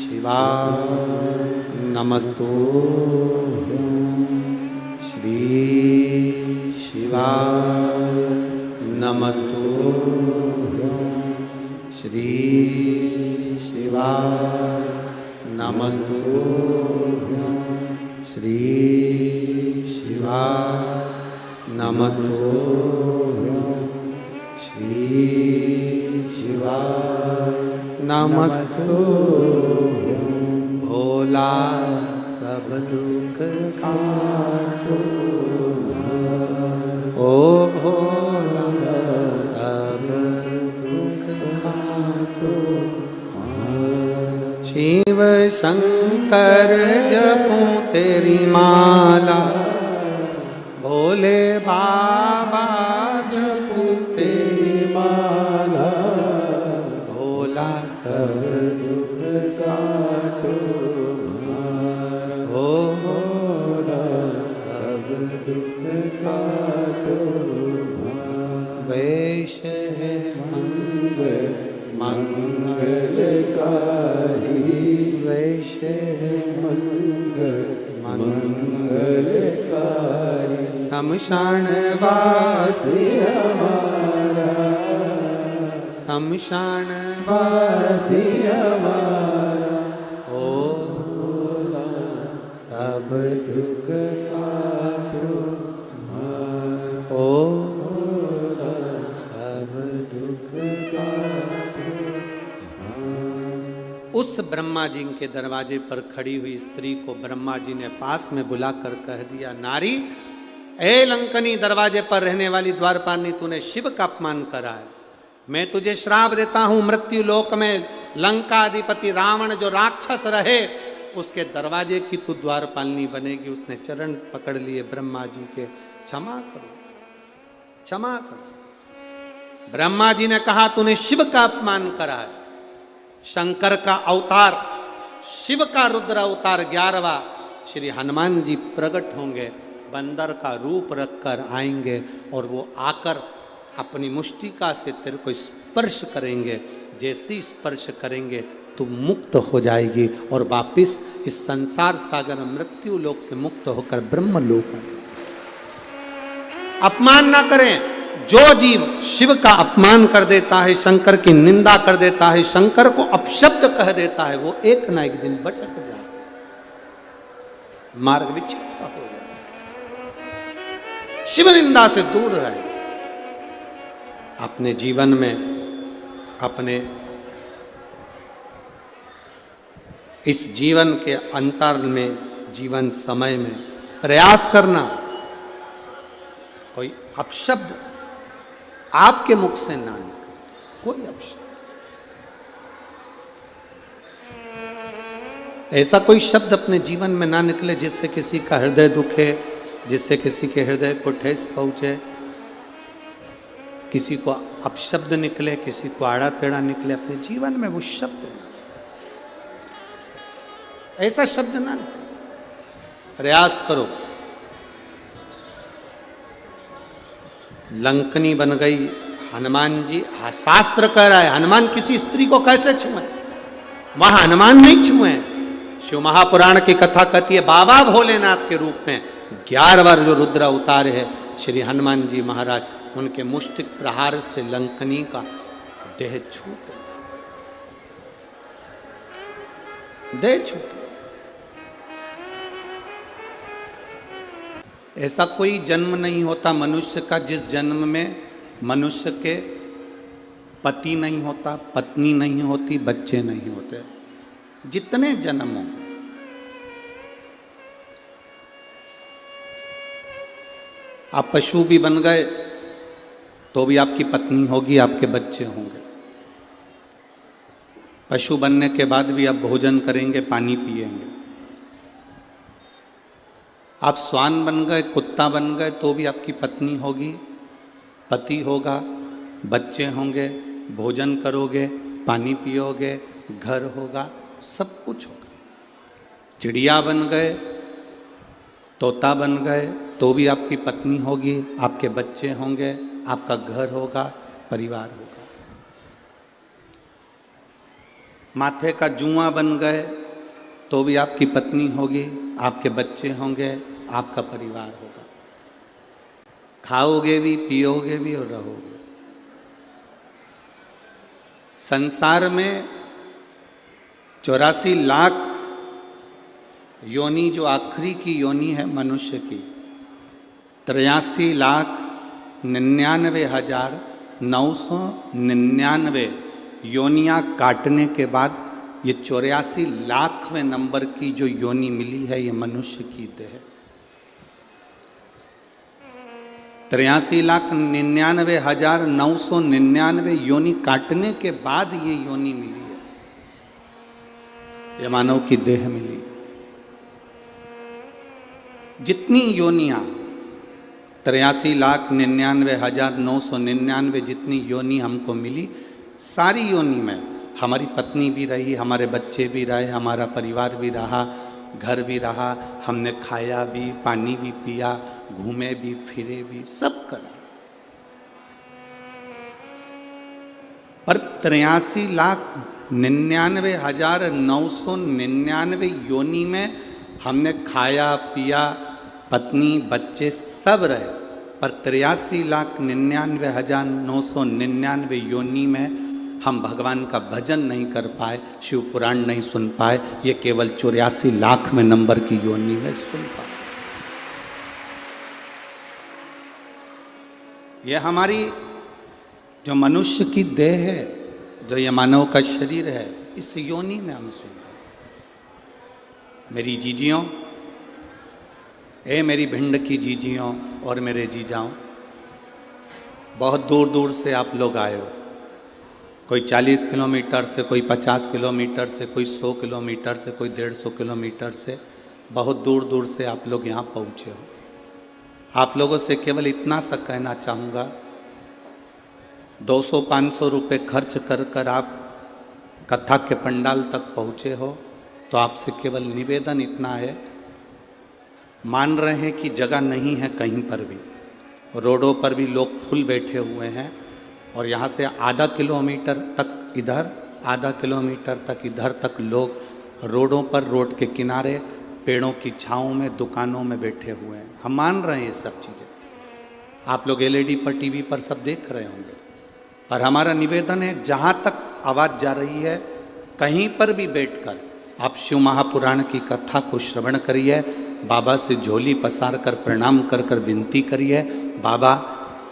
शिवा नमस्तु, श्री शिवा नमस्तु, श्री शिवा नमस्तु, श्री शिवा नमस्तु, श्री शिवा नमस्तु। भोला सब दुख काटो, ओ भोला सब दुख काटो। शिव शंकर जपूं तेरी माला, भोले बाबा जपूं तेरी माला। भोला सब दुख काटो, ओ भोला सब दुख काटो। वैश है मंगल मंगलकारी, वैश है मंगल मंगलकारी। शमशान वासी हमारा, शमशान वासी हमारा। ओ भोला सब दुख काटो, ओ भोला सब दुख काटो। उस ब्रह्मा जी के दरवाजे पर खड़ी हुई स्त्री को ब्रह्मा जी ने पास में बुलाकर कह दिया, नारी, ए लंकनी दरवाजे पर रहने वाली द्वारपालनी, तूने शिव का अपमान करा है। मैं तुझे श्राप देता हूं, मृत्यु लोक में लंका अधिपति रावण जो राक्षस रहे उसके दरवाजे की तू द्वारपालनी बनेगी। उसने चरण पकड़ लिए ब्रह्मा जी के, क्षमा करो, क्षमा करो। ब्रह्मा जी ने कहा तूने शिव का अपमान करा है। शंकर का अवतार, शिव का रुद्र अवतार 11वां श्री हनुमान जी प्रकट होंगे, बंदर का रूप रखकर आएंगे और वो आकर अपनी मुष्टिका से तेरे को स्पर्श करेंगे। जैसे ही स्पर्श करेंगे तू मुक्त हो जाएगी और वापिस इस संसार सागर मृत्यु लोक से मुक्त होकर ब्रह्म लोक। अपमान ना करें। जो जीव शिव का अपमान कर देता है, शंकर की निंदा कर देता है, शंकर को अपशब्द कह देता है, वो एक ना एक दिन भटक जाता है, मार्ग विच्छिन्न हो जाता है। शिव निंदा से दूर रहे। अपने जीवन में, अपने इस जीवन के अंतर में, जीवन समय में प्रयास करना कोई अपशब्द आपके मुख से ना निकले, कोई अपशब्द, ऐसा कोई शब्द अपने जीवन में ना निकले जिससे किसी का हृदय दुखे, जिससे किसी के हृदय को ठेस पहुंचे, किसी को अपशब्द निकले, किसी को आड़ा टेढ़ा निकले। अपने जीवन में वो शब्द ना। ऐसा शब्द ना निकले। प्रयास करो। लंकनी बन गई हनुमान जी। शास्त्र कह रहा है हनुमान किसी स्त्री को कैसे छुए, वहां हनुमान नहीं छुए। शिव महापुराण की कथा कहती है बाबा भोलेनाथ के रूप में 11 बार जो रुद्र अवतार है श्री हनुमान जी महाराज, उनके मुष्टिक प्रहार से लंकनी का देह छूट, देह छूट। ऐसा कोई जन्म नहीं होता मनुष्य का जिस जन्म में मनुष्य के पति नहीं होता, पत्नी नहीं होती, बच्चे नहीं होते। जितने जन्म होंगे, आप पशु भी बन गए तो भी आपकी पत्नी होगी, आपके बच्चे होंगे। पशु बनने के बाद भी आप भोजन करेंगे, पानी पिएंगे। आप श्वान बन गए, कुत्ता बन गए तो भी आपकी पत्नी होगी, पति होगा, बच्चे होंगे, भोजन करोगे, पानी पियोगे, घर होगा, सब कुछ होगा। चिड़िया बन गए, तोता बन गए तो भी आपकी पत्नी होगी, आपके बच्चे होंगे, आपका घर होगा, परिवार होगा। माथे का जुआ बन गए तो भी आपकी पत्नी होगी, आपके बच्चे होंगे, आपका परिवार होगा। खाओगे भी, पियोगे भी और रहोगे। संसार में 84 लाख योनि जो आखिरी की योनि है मनुष्य की, 83,99,999 योनियाँ काटने के बाद ये 84 लाखवें नंबर की जो योनि मिली है ये मनुष्य की देह। 83,99,999 योनि काटने के बाद ये योनि मिली है, ये मानव की देह मिली है। जितनी योनियाँ 83,99,999 जितनी योनि हमको मिली, सारी योनि में हमारी पत्नी भी रही, हमारे बच्चे भी रहे, हमारा परिवार भी रहा, घर भी रहा, हमने खाया भी, पानी भी पिया, घूमे भी, फिरे भी, सब करा। पर 83,99,999 योनि में हमने खाया पिया, पत्नी बच्चे सब रहे, पर 83,99,999 योनि में हम भगवान का भजन नहीं कर पाए, शिव पुराण नहीं सुन पाए। ये केवल 84 लाख में नंबर की योनि में सुन पाए। ये हमारी जो मनुष्य की देह है, जो ये मानव का शरीर है, इस योनि में हम सुन पाए। मेरी जीजियों, मेरी भिंड की जीजियों और मेरे जीजाओं, बहुत दूर दूर से आप लोग आए हो। कोई 40 किलोमीटर से, कोई 50 किलोमीटर से, कोई 100 किलोमीटर से, कोई 150 किलोमीटर से, बहुत दूर दूर से आप लोग यहाँ पहुँचे हो। आप लोगों से केवल इतना सा कहना चाहूँगा, 200-500 रुपये खर्च कर कर आप कथा के पंडाल तक पहुँचे हो, तो आपसे केवल निवेदन इतना है, मान रहे हैं कि जगह नहीं है कहीं पर भी, रोडों पर भी लोग फुल बैठे हुए हैं, और यहाँ से आधा किलोमीटर तक इधर, आधा किलोमीटर तक इधर तक लोग रोडों पर, रोड के किनारे, पेड़ों की छाँव में, दुकानों में बैठे हुए हैं। हम मान रहे हैं ये सब चीज़ें, आप लोग LED पर, TV पर सब देख रहे होंगे। और हमारा निवेदन है, जहाँ तक आवाज़ जा रही है, कहीं पर भी बैठकर आप शिव महापुराण की कथा को श्रवण करिए, बाबा से झोली पसार कर प्रणाम कर कर विनती करिए। बाबा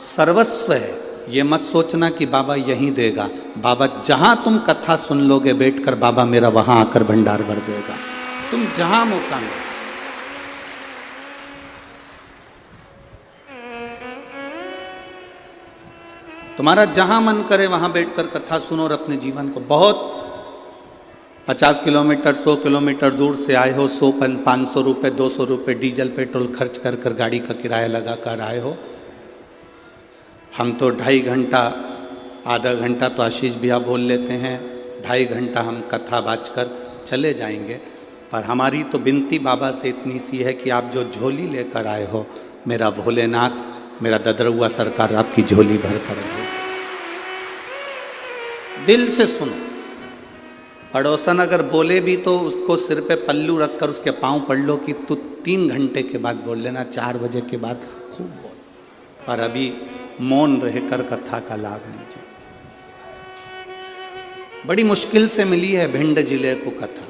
सर्वस्व है, ये मत सोचना कि बाबा यहीं देगा। बाबा जहाँ तुम कथा सुन लोगे बैठकर, बाबा मेरा वहाँ आकर भंडार भर देगा। तुम जहाँ मौका मिले, तुम्हारा जहाँ मन करे वहाँ बैठकर कथा सुनो और अपने जीवन को, बहुत 50 किलोमीटर 100 किलोमीटर दूर से आए हो, 100-500 रुपये 200 रुपये डीजल पेट्रोल खर्च कर कर गाड़ी का किराया लगा कर आए हो। हम तो 2.5 घंटा, आधा घंटा तो आशीष भैया बोल लेते हैं, 2.5 घंटा हम कथा बाज कर चले जाएंगे। पर हमारी तो विनती बाबा से इतनी सी है कि आप जो झोली लेकर आए हो, मेरा भोलेनाथ, मेरा ददरुआ सरकार आपकी झोली भर कर दो। दिल से सुनो। पड़ोसन अगर बोले भी तो उसको सिर पे पल्लू रखकर उसके पांव पढ़ लो कि तू 3 घंटे के बाद बोल लेना, 4 बजे के बाद खूब बोल, पर अभी मौन रहकर कथा का लाभ लीजिए। बड़ी मुश्किल से मिली है भिंड जिले को कथा।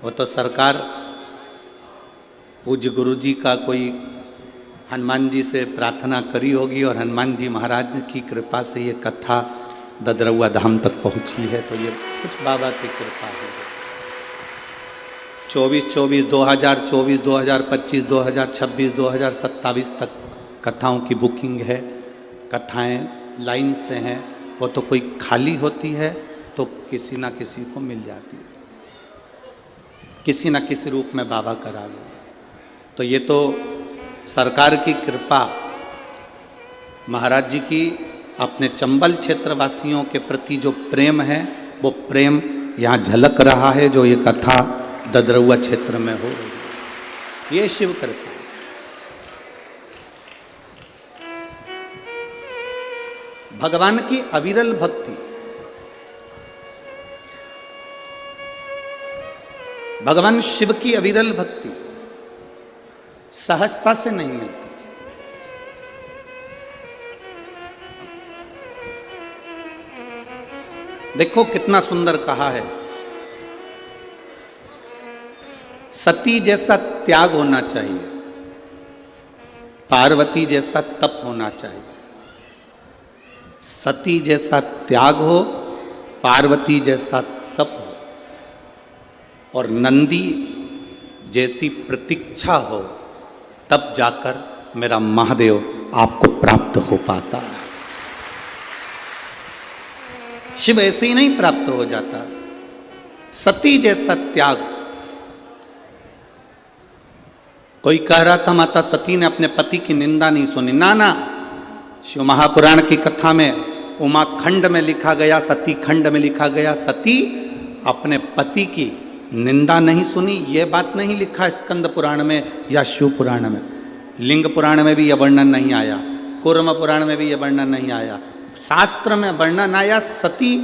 वो तो सरकार पूज्य गुरु जी का कोई हनुमान जी से प्रार्थना करी होगी और हनुमान जी महाराज की कृपा से ये कथा ददरुआ धाम तक पहुंची है, तो ये कुछ बाबा की कृपा है। 2024, 2025, 2026, 2027 तक कथाओं की बुकिंग है। कथाएं लाइन से हैं, वो तो कोई खाली होती है तो किसी ना किसी को मिल जाती है, किसी ना किसी रूप में बाबा करा लेते। तो ये तो सरकार की कृपा, महाराज जी की अपने चंबल क्षेत्रवासियों के प्रति जो प्रेम है, वो प्रेम यहाँ झलक रहा है, जो ये कथा ददरुआ क्षेत्र में हो रही है। ये शिव कृपा। भगवान की अविरल भक्ति, भगवान शिव की अविरल भक्ति सहजता से नहीं मिलती। देखो कितना सुंदर कहा है, सती जैसा त्याग होना चाहिए, पार्वती जैसा तप होना चाहिए। सती जैसा त्याग हो, पार्वती जैसा तप हो, और नंदी जैसी प्रतीक्षा हो, तब जाकर मेरा महादेव आपको प्राप्त हो पाता है। शिव ऐसे ही नहीं प्राप्त हो जाता। सती जैसा त्याग। कोई कह रहा था माता सती ने अपने पति की निंदा नहीं सुनी। ना ना, शिव महापुराण की कथा में उमा खंड में लिखा गया, सती खंड में लिखा गया, सती अपने पति की निंदा नहीं सुनी। ये बात नहीं लिखा स्कंद पुराण में या शिव पुराण में। लिंग पुराण में भी यह वर्णन नहीं आया, कूर्म पुराण में भी यह वर्णन नहीं आया। शास्त्र में वर्णन आया सती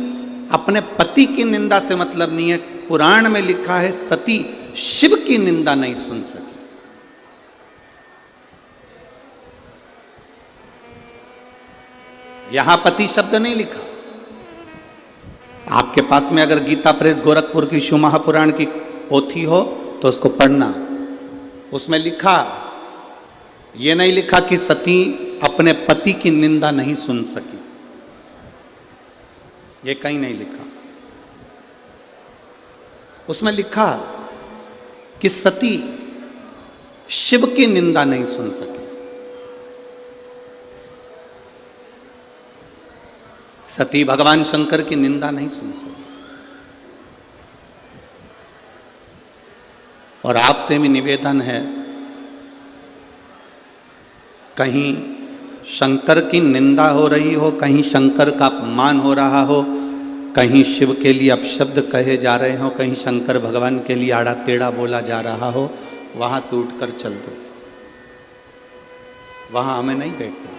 अपने पति की निंदा से मतलब नहीं है। पुराण में लिखा है सती शिव की निंदा नहीं सुन सकी। यहां पति शब्द नहीं लिखा। आपके पास में अगर गीता प्रेस गोरखपुर की शिव महापुराण की पोथी हो तो उसको पढ़ना। उसमें लिखा, ये नहीं लिखा कि सती अपने पति की निंदा नहीं सुन सकी, ये कहीं नहीं लिखा। उसमें लिखा कि सती शिव की निंदा नहीं सुन सकी। सती भगवान शंकर की निंदा नहीं सुन सकी। और आपसे भी निवेदन है, कहीं शंकर की निंदा हो रही हो, कहीं शंकर का अपमान हो रहा हो, कहीं शिव के लिए अपशब्द कहे जा रहे हो, कहीं शंकर भगवान के लिए आड़ा टेढ़ा बोला जा रहा हो, वहां से उठकर चल दो। वहां हमें नहीं बैठना।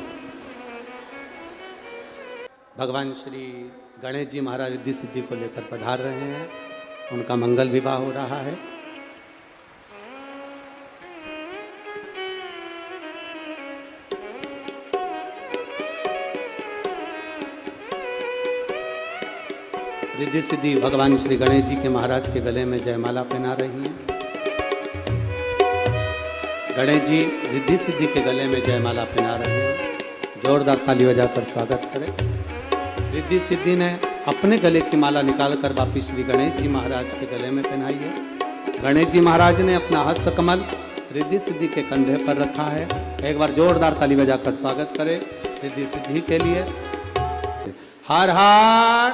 भगवान श्री गणेश जी महाराज रिद्धि सिद्धि को लेकर पधार रहे हैं। उनका मंगल विवाह हो रहा है। रिद्धि सिद्धि भगवान श्री गणेश जी के महाराज के गले में जयमाला पहना रही हैं। गणेश जी रिद्धि सिद्धि के गले में जयमाला पहना रहे हैं। जोरदार ताली बजाकर स्वागत करें। रिद्धि सिद्धि ने अपने गले की माला निकालकर वापिस श्री गणेश जी महाराज के गले में पहनाई है। गणेश जी महाराज ने अपना हस्त कमल रिद्धि सिद्धि के कंधे पर रखा है। एक बार जोरदार ताली बजाकर स्वागत करें रिद्धि सिद्धि के लिए। हर हर